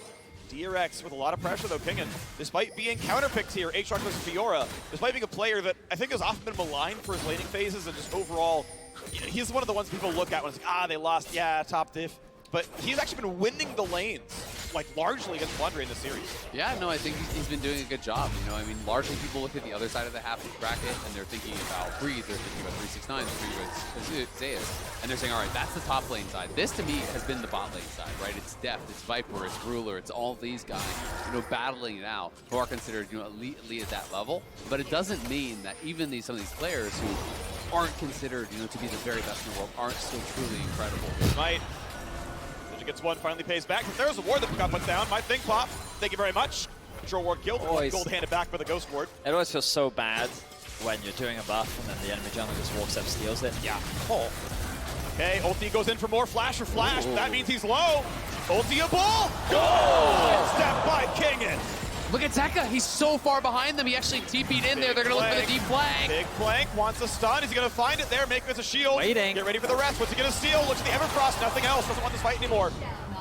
DRX with a lot of pressure though, pinging. Despite being counterpicked here, Aatrox versus Fiora, despite being a player that I think has often been maligned for his laning phases and just overall, he's one of the ones people look at when it's like, they lost, yeah, top diff. But he's actually been winning the lanes, like largely against Blunder in the series. Yeah, no, I think he's been doing a good job. Largely people look at the other side of the half bracket and they're thinking about Breeze, they're thinking about 369, they're thinking about Zeus, and they're saying, all right, that's the top lane side. This to me has been the bot lane side, right? It's Deft, it's Viper, it's Ruler, it's all these guys, battling it out who are considered, elite at that level. But it doesn't mean that even some of these players who aren't considered, to be the very best in the world aren't still truly incredible. Right. Gets one, finally pays back. There's a ward that got put down. My thing pop. Thank you very much. Control ward killed. Gold handed back by the ghost ward. It always feels so bad when you're doing a buff and then the enemy jungler just walks up, steals it. Yeah. Oh. Okay, ulti goes in for more flash or flash. Ooh. That means he's low. Ultiable. Goal! Step by Kingin. Look at Zeka. He's so far behind them. He actually TP'd in there. They're going to look for the deep flank. Big flank. Wants a stun. Is he going to find it there? Make it as a shield. Waiting. Get ready for the rest. What's he going to steal? Looks at the Everfrost. Nothing else. Doesn't want this fight anymore.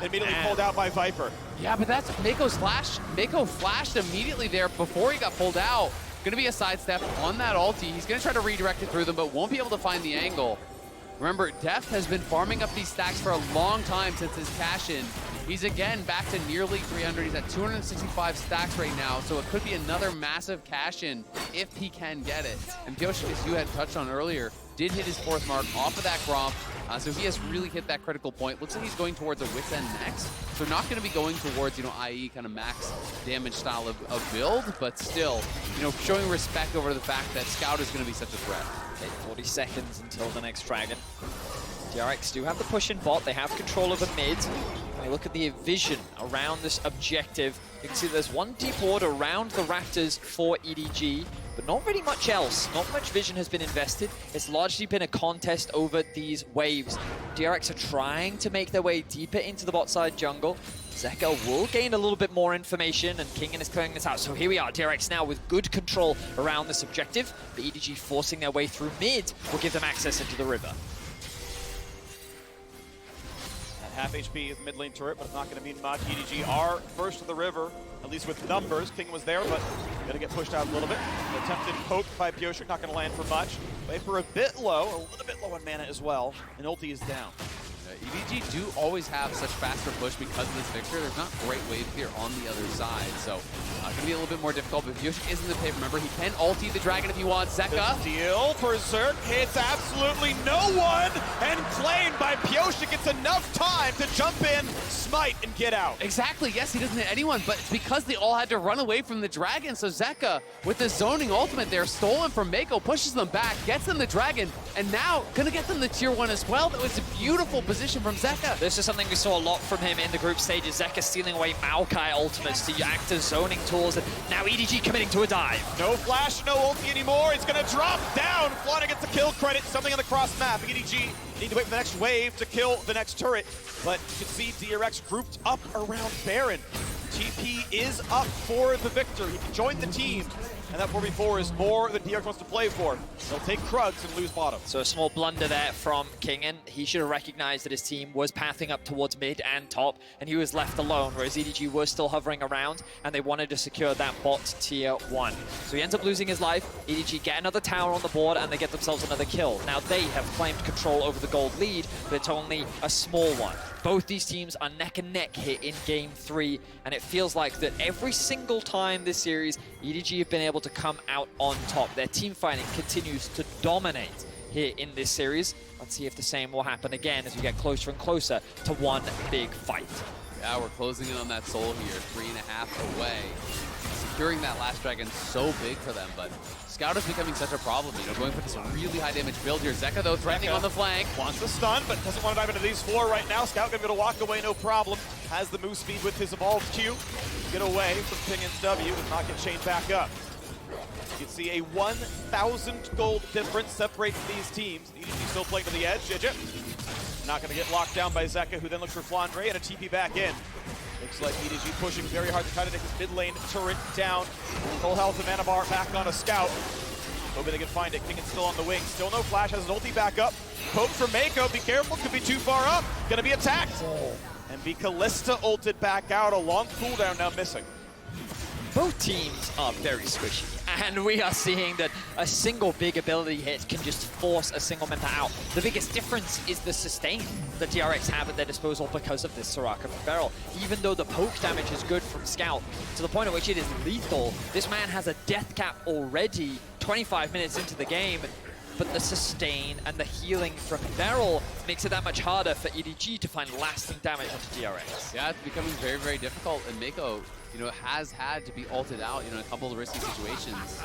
Immediately pulled out by Viper. Yeah, but that's Mako's flash. Mako flashed immediately there before he got pulled out. Going to be a sidestep on that ulti. He's going to try to redirect it through them, but won't be able to find the angle. Remember, Deft has been farming up these stacks for a long time since his cash-in. He's again back to nearly 300. He's at 265 stacks right now, so it could be another massive cash-in if he can get it. And Pioshik, as you had touched on earlier, did hit his 4th mark off of that Gromp, so he has really hit that critical point. Looks like he's going towards a Wit's End next, so not going to be going towards, IE kind of max damage style of build, but still, showing respect over the fact that Scout is going to be such a threat. Okay, 40 seconds until the next dragon. DRX do have the push in bot. They have control of the mid. When you look at the vision around this objective, you can see there's one deep ward around the Raptors for EDG, but not really much else. Not much vision has been invested. It's largely been a contest over these waves. DRX are trying to make their way deeper into the bot side jungle. Zeka will gain a little bit more information, and Kingin is clearing this out. So here we are, DRX now with good control around this objective. The EDG forcing their way through mid will give them access into the river. Half HP is mid lane turret, but it's not going to mean much. EDG are first to the river, at least with numbers. King was there, but going to get pushed out a little bit. Attempted poke by Pioshik, not going to land for much. Vapor a bit low, a little bit low on mana as well, and ulti is down. EDG do always have such faster push because of this Victor. There's not great wave clear on the other side, so going to be a little bit more difficult. But Pioshik is in the pit. Remember, he can ulti the dragon if he wants. Zeka. Steal, Berserk hits absolutely no one, and claimed by Pioshik. It's enough time to jump in, smite, and get out. Exactly, yes, he doesn't hit anyone, but it's because they all had to run away from the dragon. So Zeka, with the zoning ultimate there, stolen from Mako, pushes them back, gets them the dragon, and now going to get them the tier 1 as well. That was a beautiful position from Zeka. This is something we saw a lot from him in the group stages. Zeka stealing away Maokai ultimates to act as zoning tools, and now EDG committing to a dive. No flash, no ulti anymore. It's going to drop down. Flana gets the kill credit, something on the cross map. EDG need to wait for the next wave to kill the next turret, but you can see DRX grouped up around Baron. TP is up for the victor. He can join the team, and that 4v4 is more than DRX wants to play for. They'll take Krugs and lose bottom. So a small blunder there from Kingen. He should have recognized that his team was pathing up towards mid and top, and he was left alone, whereas EDG was still hovering around, and they wanted to secure that bot tier 1. So he ends up losing his life. EDG get another tower on the board, and they get themselves another kill. Now they have claimed control over the gold lead, but it's only a small one. Both these teams are neck and neck here in Game 3, and it feels like that every single time this series, EDG have been able to come out on top. Their team fighting continues to dominate here in this series. Let's see if the same will happen again as we get closer and closer to one big fight. Yeah, we're closing in on that soul here, 3.5 away. Securing that last dragon so big for them, but Scout is becoming such a problem, you know, going for this really high damage build here. Zeka, though, threatening on the flank. Wants the stun, but doesn't want to dive into these 4 right now. Scout gonna be able to walk away, no problem. Has the move speed with his evolved Q. Get away from Pingin's W and not get chained back up. You can see a 1,000 gold difference separates these teams. EDG still playing to the edge. Not gonna get locked down by Zeka, who then looks for Flandre and a TP back in. Looks like EDG pushing very hard to try to take his mid lane turret down. Full health and mana bar back on a Scout. Hoping they can find it. King is still on the wing. Still no flash, has his ulti back up. Poke from Mako, be careful, could be too far up. Gonna be attacked. And be Kalista ulted back out, a long cooldown now missing. Both teams are very squishy, and we are seeing that a single big ability hit can just force a single member out. The biggest difference is the sustain that DRX have at their disposal because of this Soraka barrel. Even though the poke damage is good from Scout, to the point at which it is lethal, this man has a death cap already 25 minutes into the game, but the sustain and the healing from Beryl makes it that much harder for EDG to find lasting damage onto DRX. Yeah, it's becoming very, very difficult, and Mako, you know, has had to be ulted out, you know, in a couple of risky situations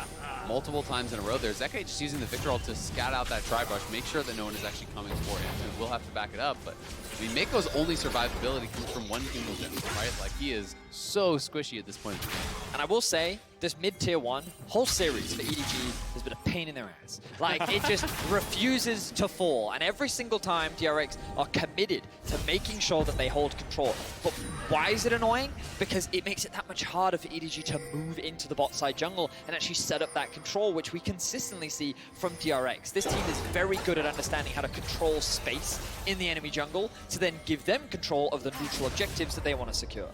multiple times in a row there. Zeka just using the Victor ult to scout out that tri-brush, make sure that no one is actually coming for him, and we'll have to back it up, but I mean, Mako's only survivability comes from one single gem, right? Like, he is so squishy at this point in the game. And I will say, this mid-tier 1 whole series for EDG has been a pain in their ass. Like, it just refuses to fall. And every single time DRX are committed to making sure that they hold control. But why is it annoying? Because it makes it that much harder for EDG to move into the bot side jungle and actually set up that control, which we consistently see from DRX. This team is very good at understanding how to control space in the enemy jungle to then give them control of the neutral objectives that they want to secure.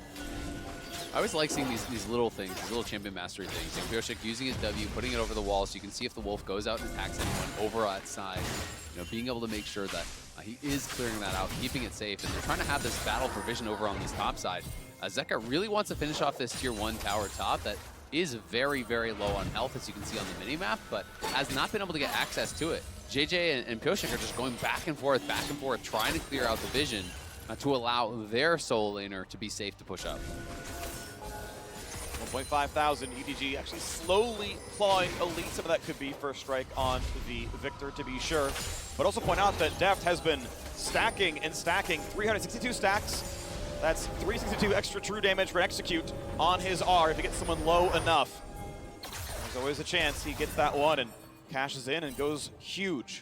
I always like seeing these little things, these little champion mastery things. You know, Pioshik using his W, putting it over the wall so you can see if the wolf goes out and attacks anyone over outside. You know, being able to make sure that he is clearing that out, keeping it safe, and they're trying to have this battle for vision over on this top side. Zeka really wants to finish off this tier 1 tower top that is very, very low on health, as you can see on the minimap, but has not been able to get access to it. JJ and Pioshik are just going back and forth, trying to clear out the vision to allow their solo laner to be safe to push up. 1,500, EDG actually slowly clawing Elite. Some of that could be first strike on the Victor, to be sure. But also point out that Deft has been stacking and stacking 362 stacks. That's 362 extra true damage for an execute on his R if he gets someone low enough. There's always a chance he gets that one and cashes in and goes huge.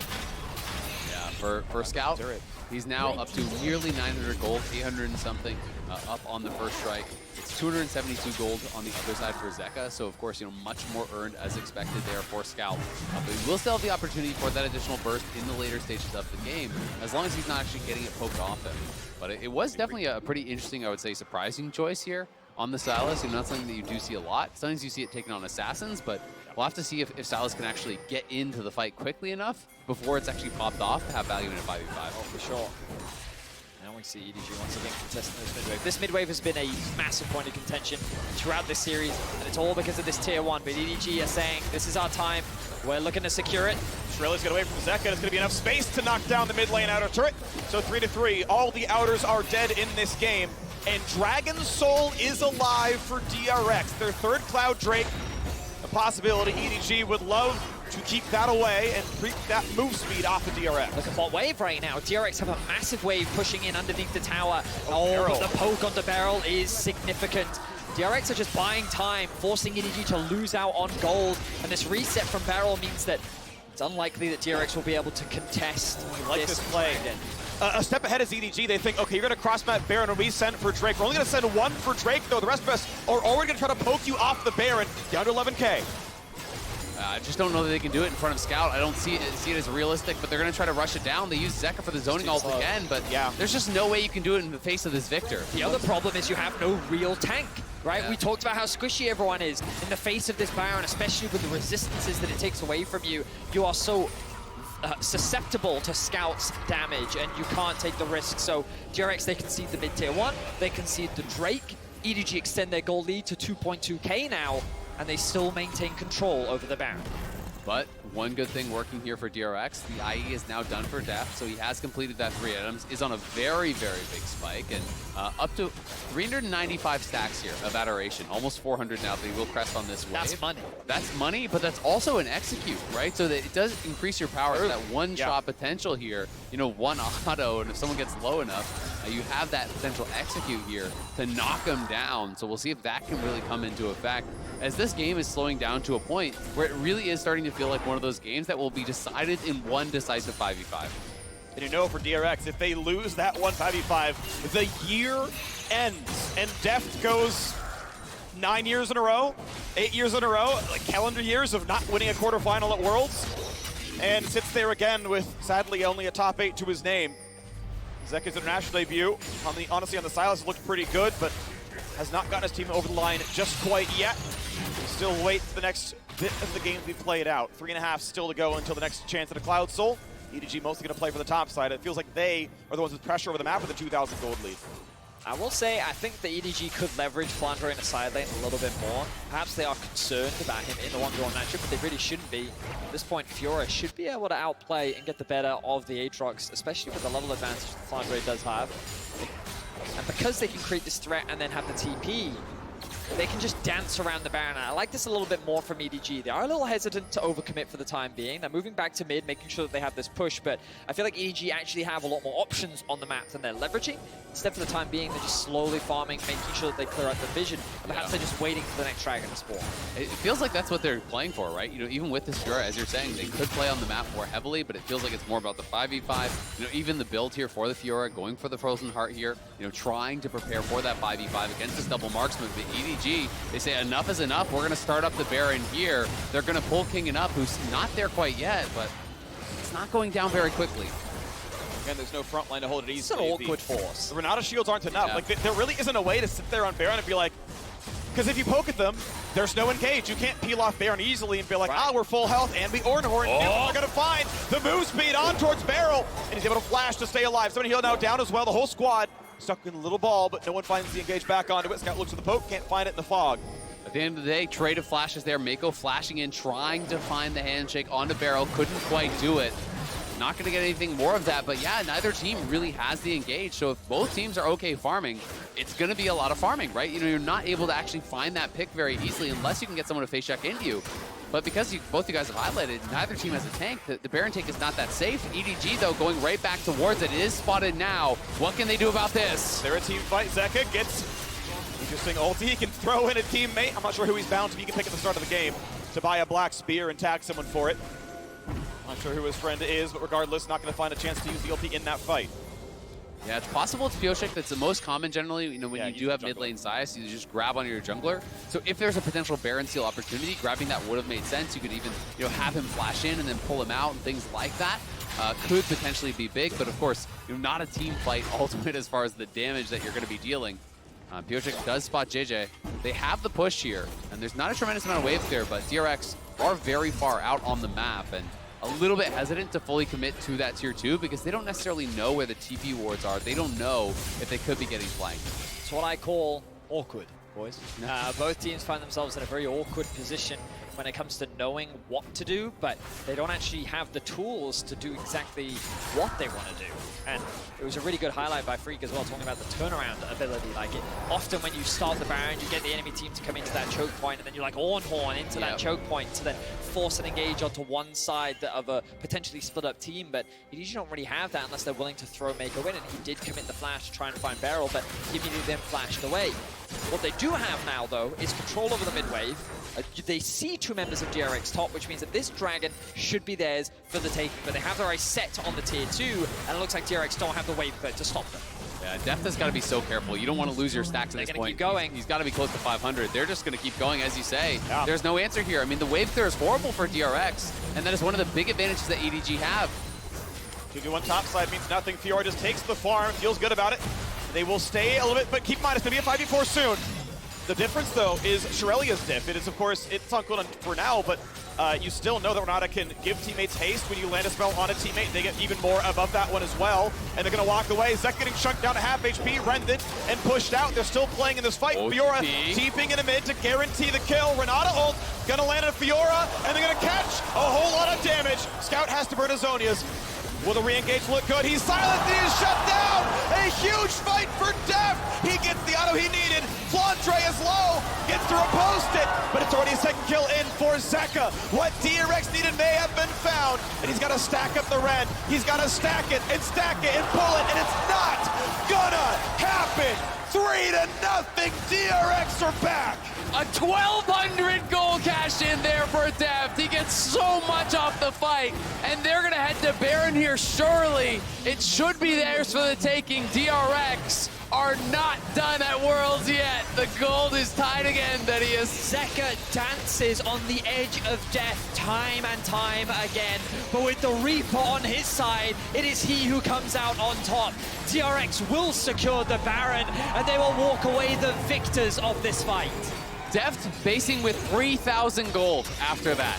Yeah, for Scout. He's now up to nearly 900 gold, 800 and something up on the first strike. It's 272 gold on the other side for Zeka, so of course, much more earned as expected there for Scout. But he will still have the opportunity for that additional burst in the later stages of the game, as long as he's not actually getting it poked off him. But it was definitely a pretty interesting, I would say, surprising choice here on the Sylas. Not something that you do see a lot. Sometimes you see it taken on Assassins, but we'll have to see if Sylas can actually get into the fight quickly enough before it's actually popped off to have value in a 5v5. Oh, for sure. Now we see EDG once again contesting this mid-wave. This mid-wave has been a massive point of contention throughout this series, and it's all because of this tier 1. But EDG are saying, this is our time. We're looking to secure it. Shrilly's going to wait from Zeka. It's going to be enough space to knock down the mid lane outer turret. So 3-3. All the outers are dead in this game. And Dragon's Soul is alive for DRX. Their third Cloud Drake. A possibility. EDG would love to keep that away and creep that move speed off of DRX. Look at bot wave right now. DRX have a massive wave pushing in underneath the tower. Oh, but the poke onto Beryl is significant. DRX are just buying time, forcing EDG to lose out on gold. And this reset from Beryl means that it's unlikely that DRX will be able to contest this play. A step ahead is EDG. They think, okay, you're going to cross-map Baron and we send for Drake. We're only going to send one for Drake, though. The rest of us are already going to try to poke you off the Baron down to 11K. I just don't know that they can do it in front of Scout. I don't see it as realistic, but they're going to try to rush it down. They use Zeka for the zoning ult again, but there's just no way you can do it in the face of this Victor. The other problem is you have no real tank, right? Yeah. We talked about how squishy everyone is in the face of this Baron, especially with the resistances that it takes away from you. You are so susceptible to Scout's damage, and you can't take the risk. So DRX, they concede the mid-tier 1, they concede the Drake. EDG extend their goal lead to 2.2k now, and they still maintain control over the Baron. But one good thing working here for DRX, the IE is now done for death, so he has completed that 3 items, is on a very, very big spike, and up to 395 stacks here of Adoration, almost 400 now, but he will crest on this wave. That's money. That's money, but that's also an execute, right? So that it does increase your power to that one-shot potential here, one auto, and if someone gets low enough, you have that potential execute here to knock him down. So we'll see if that can really come into effect, as this game is slowing down to a point where it really is starting to feel like one of those games that will be decided in one decisive 5v5. And for DRX, if they lose that one 5v5, the year ends and Deft goes 9 years in a row, 8 years in a row, like calendar years of not winning a quarterfinal at Worlds, and sits there again with, sadly, only a top 8 to his name. Zeka's international debut, honestly on the Sylas, looked pretty good, but has not gotten his team over the line just quite yet. We'll still wait for the next bit of the game to be played out. 3.5 still to go until the next chance at a Cloud Soul. EDG mostly going to play for the top side. It feels like they are the ones with pressure over the map with a 2,000 gold lead. I will say, I think the EDG could leverage Flandre in the side lane a little bit more. Perhaps they are concerned about him in the 1v1 matchup, but they really shouldn't be. At this point, Fiora should be able to outplay and get the better of the Aatrox, especially with the level advantage that Flandre does have. And because they can create this threat and then have the TP, they can just dance around the Baron. And I like this a little bit more from EDG. They are a little hesitant to overcommit for the time being. They're moving back to mid, making sure that they have this push, but I feel like EDG actually have a lot more options on the map than they're leveraging. Instead, for the time being, they're just slowly farming, making sure that they clear out the vision. And perhaps they're just waiting for the next dragon to spawn. It feels like that's what they're playing for, right? Even with this Fiora, as you're saying, they could play on the map more heavily, but it feels like it's more about the 5v5. Even the build here for the Fiora, going for the Frozen Heart here, trying to prepare for that 5v5 against this double marksman. But EDG, they say enough is enough. We're going to start up the Baron here. They're going to pull Kingen up, who's not there quite yet, but it's not going down very quickly. Again, there's no front line to hold it easy. It's an awkward force. The Renata shields aren't enough. Like, there really isn't a way to sit there on Baron and be like, because if you poke at them, there's no engage. You can't peel off Baron easily and be like, we're full health, and we Ornhorn. They're going to find the move speed on towards Beryl, and he's able to flash to stay alive. Somebody healed now down as well. The whole squad stuck in a little ball, but no one finds the engage back onto it. Scout looks at the poke, can't find it in the fog. At the end of the day, trade of flashes there. Mako flashing in, trying to find the handshake onto Beryl. Couldn't quite do it. Not going to get anything more of that, but yeah, neither team really has the engage. So if both teams are okay farming, it's going to be a lot of farming, right? You're not able to actually find that pick very easily unless you can get someone to face check into you. But because both you guys have highlighted, neither team has a tank. The Baron tank is not that safe. EDG, though, going right back towards it. It is spotted now. What can they do about this? They're a team fight. Zeka gets interesting ulti. He can throw in a teammate. I'm not sure who he's bound to. He can pick at the start of the game to buy a black spear and tag someone for it. Not sure who his friend is, but regardless, not going to find a chance to use the ulti in that fight. Yeah, it's possible it's Pioshik that's the most common generally. You know, when Yeah, you do have mid lane size, you just grab onto your jungler. So if there's a potential Baron Seal opportunity, grabbing that would have made sense. You could even, you know, have him flash in and then pull him out and things like that. Could potentially be big, but of course, you know, not a team fight ultimate as far as the damage that you're going to be dealing. Pioshik does spot JJ. They have the push here, and there's not a tremendous amount of wave clear, but DRX are very far out on the map, and a little bit hesitant to fully commit to that tier 2 because they don't necessarily know where the TP wards are. They don't know if they could be getting flanked. It's what I call awkward, boys. Both teams find themselves in a very awkward position when it comes to knowing what to do, but they don't actually have the tools to do exactly what they want to do. And it was a really good highlight by Freak as well, talking about the turnaround ability. Like, often when you start the Baron, you get the enemy team to come into that choke point, and then you like horn into that choke point to then force an engage onto one side of a potentially split up team. But EDG don't really have that unless they're willing to throw Make a win, and he did commit the flash to try and find Beryl, but he immediately then flashed away. What they do have now, though, is control over the mid wave. They see 2 members of DRX top, which means that this dragon should be theirs for the taking, but they have their eyes set on the tier 2, and it looks like DRX don't have the wave clear to stop them. Yeah, Deft has got to be so careful. You don't want to lose your stacks at this point. Keep going. He's got to be close to 500. They're just going to keep going, as you say. Yeah. There's no answer here. I mean, the wave clear is horrible for DRX, and that is one of the big advantages that EDG have. 2v1 top side means nothing. Fiora just takes the farm, feels good about it. They will stay a little bit, but keep in mind, it's going to be a 5v4 soon. The difference, though, is Shirelia's diff. It is, of course, it's on cooldown for now, but you still know that Renata can give teammates haste. When you land a spell on a teammate, they get even more above that one as well. And they're going to walk away. Zek getting chunked down to half HP, rended, and pushed out. They're still playing in this fight. Fiora TPing in the mid to guarantee the kill. Renata ult, going to land on Fiora, and they're going to catch a whole lot of damage. Scout has to burn his Zonias. Will the re-engage look good? He's silenced, he is shut down! A huge fight for Deft! He gets the auto he needed. Flandre is low, gets to repost it, but it's already a second kill in for Zeka. What DRX needed may have been found, and he's got to stack up the red. He's got to stack it and pull it, and it's not gonna happen! 3-0, DRX are back! A 1,200 goal cash in there for Deft. He gets so much off the fight, and they're gonna head to Baron here, surely. It should be theirs for the taking. DRX are not done at Worlds yet. The gold is tied again, Thaddeus. Zeka dances on the edge of death time and time again, but with the Reaper on his side, it is he who comes out on top. DRX will secure the Baron, and they will walk away the victors of this fight. Deft basing with 3,000 gold after that.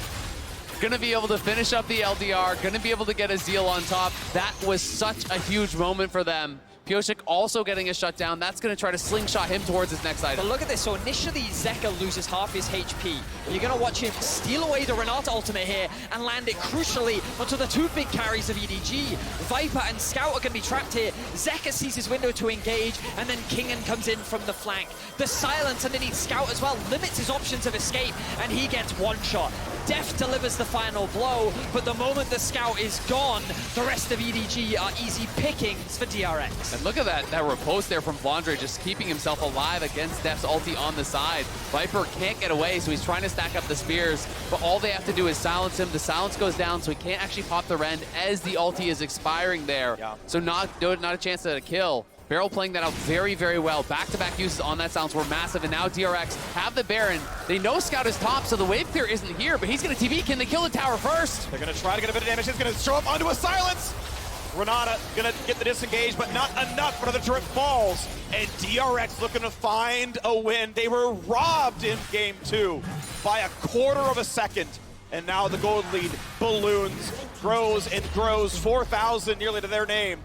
Gonna be able to finish up the LDR, gonna be able to get a Zeal on top. That was such a huge moment for them. Pioshik also getting a shutdown. That's going to try to slingshot him towards his next item. But look at this. So initially, Zeka loses half his HP. You're going to watch him steal away the Renata ultimate here and land it crucially onto the 2 big carries of EDG. Viper and Scout are going to be trapped here. Zeka sees his window to engage, and then Kingen comes in from the flank. The silence underneath Scout as well limits his options of escape, and he gets one shot. Deft delivers the final blow, but the moment the Scout is gone, the rest of EDG are easy pickings for DRX. And look at that riposte there from Flandre, just keeping himself alive against Deft's ulti on the side. Viper can't get away, so he's trying to stack up the spears, but all they have to do is silence him. The silence goes down, so he can't actually pop the rend as the ulti is expiring there. Yeah. So not a chance at a kill. Beryl playing that out very, very well. Back-to-back uses on that silence were massive, and now DRX have the Baron. They know Scout is top, so the wave clear isn't here, but he's going to TP. Can they kill the tower first? They're going to try to get a bit of damage. He's going to show up onto a silence. Renata going to get the disengage, but not enough. Another turret falls, and DRX looking to find a win. They were robbed in game 2 by a quarter of a second, and now the gold lead balloons, grows and grows, 4,000 nearly to their name.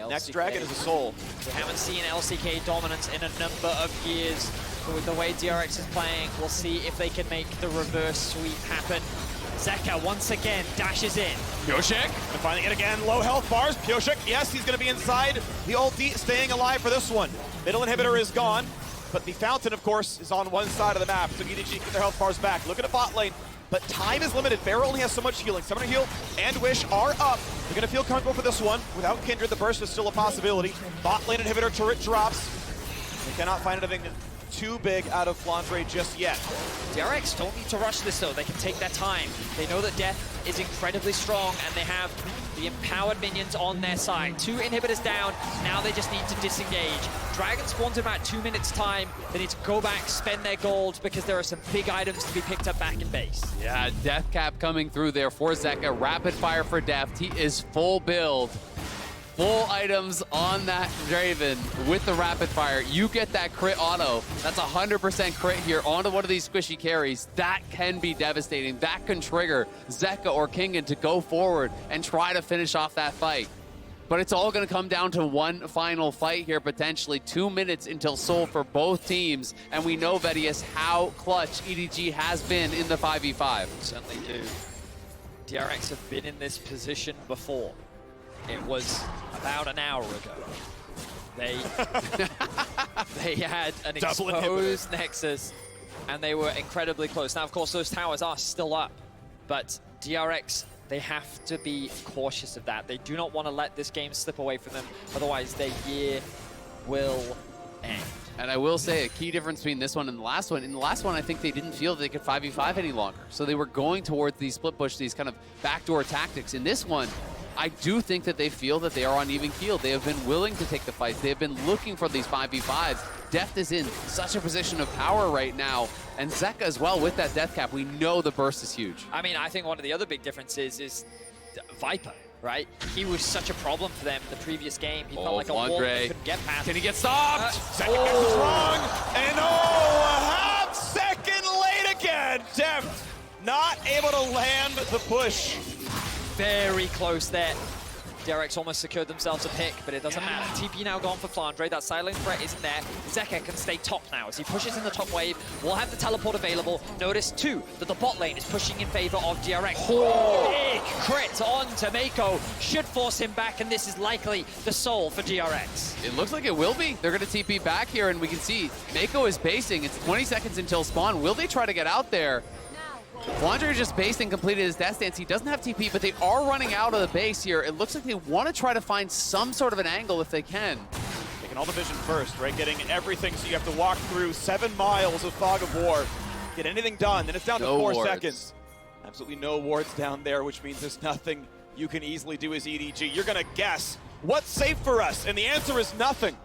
Next dragon is a soul. We haven't seen LCK dominance in a number of years, but with the way DRX is playing, we'll see if they can make the reverse sweep happen. Zeka once again dashes in. Pioshik. And finding it again, low health bars. Pioshik, yes, he's going to be inside the ulti, staying alive for this one. Middle inhibitor is gone, but the fountain, of course, is on one side of the map, so EDG get their health bars back. Look at the bot lane, but time is limited. Bear only has so much healing. Summoner Heal and Wish are up. They're going to feel comfortable for this one. Without Kindred, the burst is still a possibility. Bot lane inhibitor turret drops. They cannot find anything too big out of Flandre just yet. DRX don't need to rush this though, they can take their time. They know that Death is incredibly strong and they have the empowered minions on their side. 2 inhibitors down, now they just need to disengage. Dragon spawns in about 2 minutes time. They need to go back, spend their gold because there are some big items to be picked up back in base. Yeah, Death Cap coming through there for Zeka. Rapid fire for Death. He is full build. Full items on that Draven with the rapid fire. You get that crit auto. That's 100% crit here onto one of these squishy carries. That can be devastating. That can trigger Zeka or Kingen to go forward and try to finish off that fight. But it's all going to come down to one final fight here, potentially. 2 minutes until Soul for both teams. And we know, Vedius, how clutch EDG has been in the 5v5. Certainly do. DRX have been in this position before. It was about an hour ago. They had an exposed Nexus, and they were incredibly close. Now, of course, those towers are still up, but DRX, they have to be cautious of that. They do not want to let this game slip away from them, otherwise their year will end. And I will say a key difference between this one and the last one. In the last one, I think they didn't feel they could 5v5 any longer. So they were going towards these split push, these kind of backdoor tactics. In this one, I do think that they feel that they are on even keel. They have been willing to take the fights. They have been looking for these 5v5s. Death is in such a position of power right now. And Zeka as well with that death cap. We know the burst is huge. I mean, I think one of the other big differences is Viper, right? He was such a problem for them the previous game. He felt like a wall that couldn't get past. Can he get stopped? Second gets it wrong. And a half second late again. Death not able to land the push. Very close there. DRX almost secured themselves a pick, but it doesn't matter. TP now gone for Flandre. That silent threat isn't there. Zeka can stay top now. As he pushes in the top wave, we'll have the teleport available. Notice, too, that the bot lane is pushing in favor of DRX. Big crit on to Mako. Should force him back, and this is likely the soul for DRX. It looks like it will be. They're going to TP back here, and we can see Mako is basing. It's 20 seconds until spawn. Will they try to get out there? Flandre just based and completed his death stance. He doesn't have TP, but they are running out of the base here. It looks like they want to try to find some sort of an angle if they can. Taking all the vision first, right? Getting everything, so you have to walk through 7 miles of fog of war. Get anything done, then it's down to 4 seconds. Absolutely no wards down there, which means there's nothing you can easily do as EDG. You're gonna guess, what's safe for us? And the answer is nothing.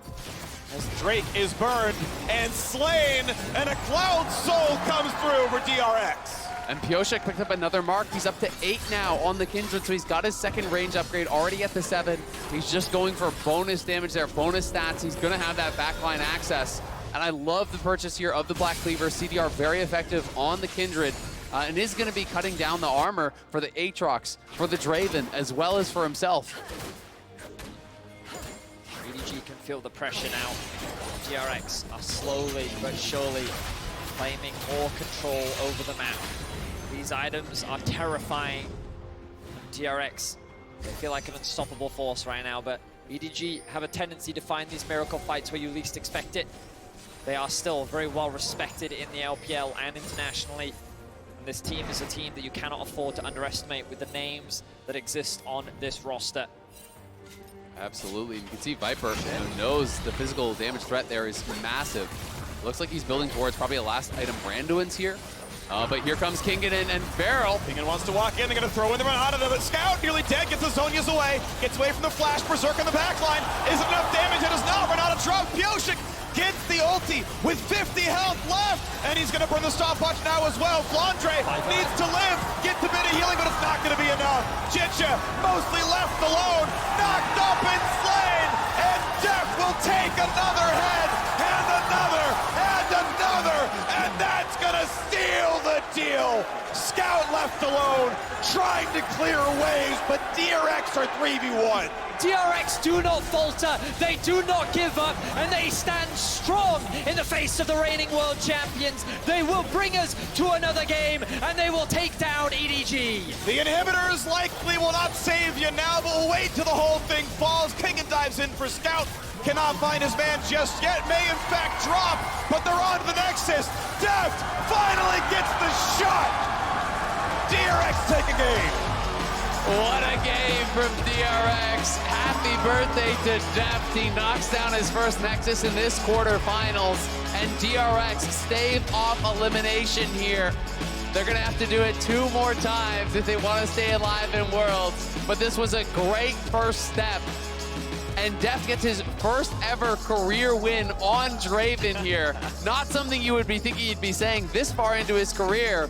As Drake is burned and slain, and a Cloud Soul comes through for DRX. And Pioshek picked up another mark. He's up to 8 now on the Kindred, so he's got his second range upgrade already at the 7. He's just going for bonus damage there, bonus stats. He's going to have that backline access. And I love the purchase here of the Black Cleaver. CDR very effective on the Kindred. And is going to be cutting down the armor for the Aatrox, for the Draven, as well as for himself. EDG can feel the pressure now. DRX are slowly but surely claiming more control over the map. These items are terrifying. DRX, they feel like an unstoppable force right now, but EDG have a tendency to find these miracle fights where you least expect it. They are still very well respected in the LPL and internationally. And this team is a team that you cannot afford to underestimate with the names that exist on this roster. Absolutely. You can see Viper, who knows the physical damage threat there is massive. Looks like he's building towards probably a last item Branduin's here. But here comes Kingen and Barrel. Kingen wants to walk in. They're going to throw in the run out of it. Scout nearly dead. Gets the Zonia's away. Gets away from the flash. Berserk on the backline. Isn't enough damage. It is not. Run out of drop. Pioshek gets the ulti with 50 health left. And he's going to burn the stopwatch now as well. Flandre needs to live. Gets a bit of healing, but it's not going to be enough. Chicha mostly left alone. Knocked up and slain. And Death will take another head. And another. And another. And that's going to steal the deal. Scout left alone, trying to clear waves, but DRX are 3v1. DRX do not falter, they do not give up, and they stand strong in the face of the reigning world champions. They will bring us to another game, and they will take down EDG. The inhibitors likely will not save you now, but we'll wait till the whole thing falls. Kingen dives in for Scout. Cannot find his man just yet. May in fact drop, but they're on to the Nexus. Deft finally gets the shot. DRX take a game. What a game from DRX. Happy birthday to Deft. He knocks down his first Nexus in this quarterfinals, and DRX stave off elimination here. They're gonna have to do it 2 more times if they want to stay alive in Worlds, but this was a great first step. And Deft gets his first ever career win on Draven here. Not something you would be thinking he'd be saying this far into his career,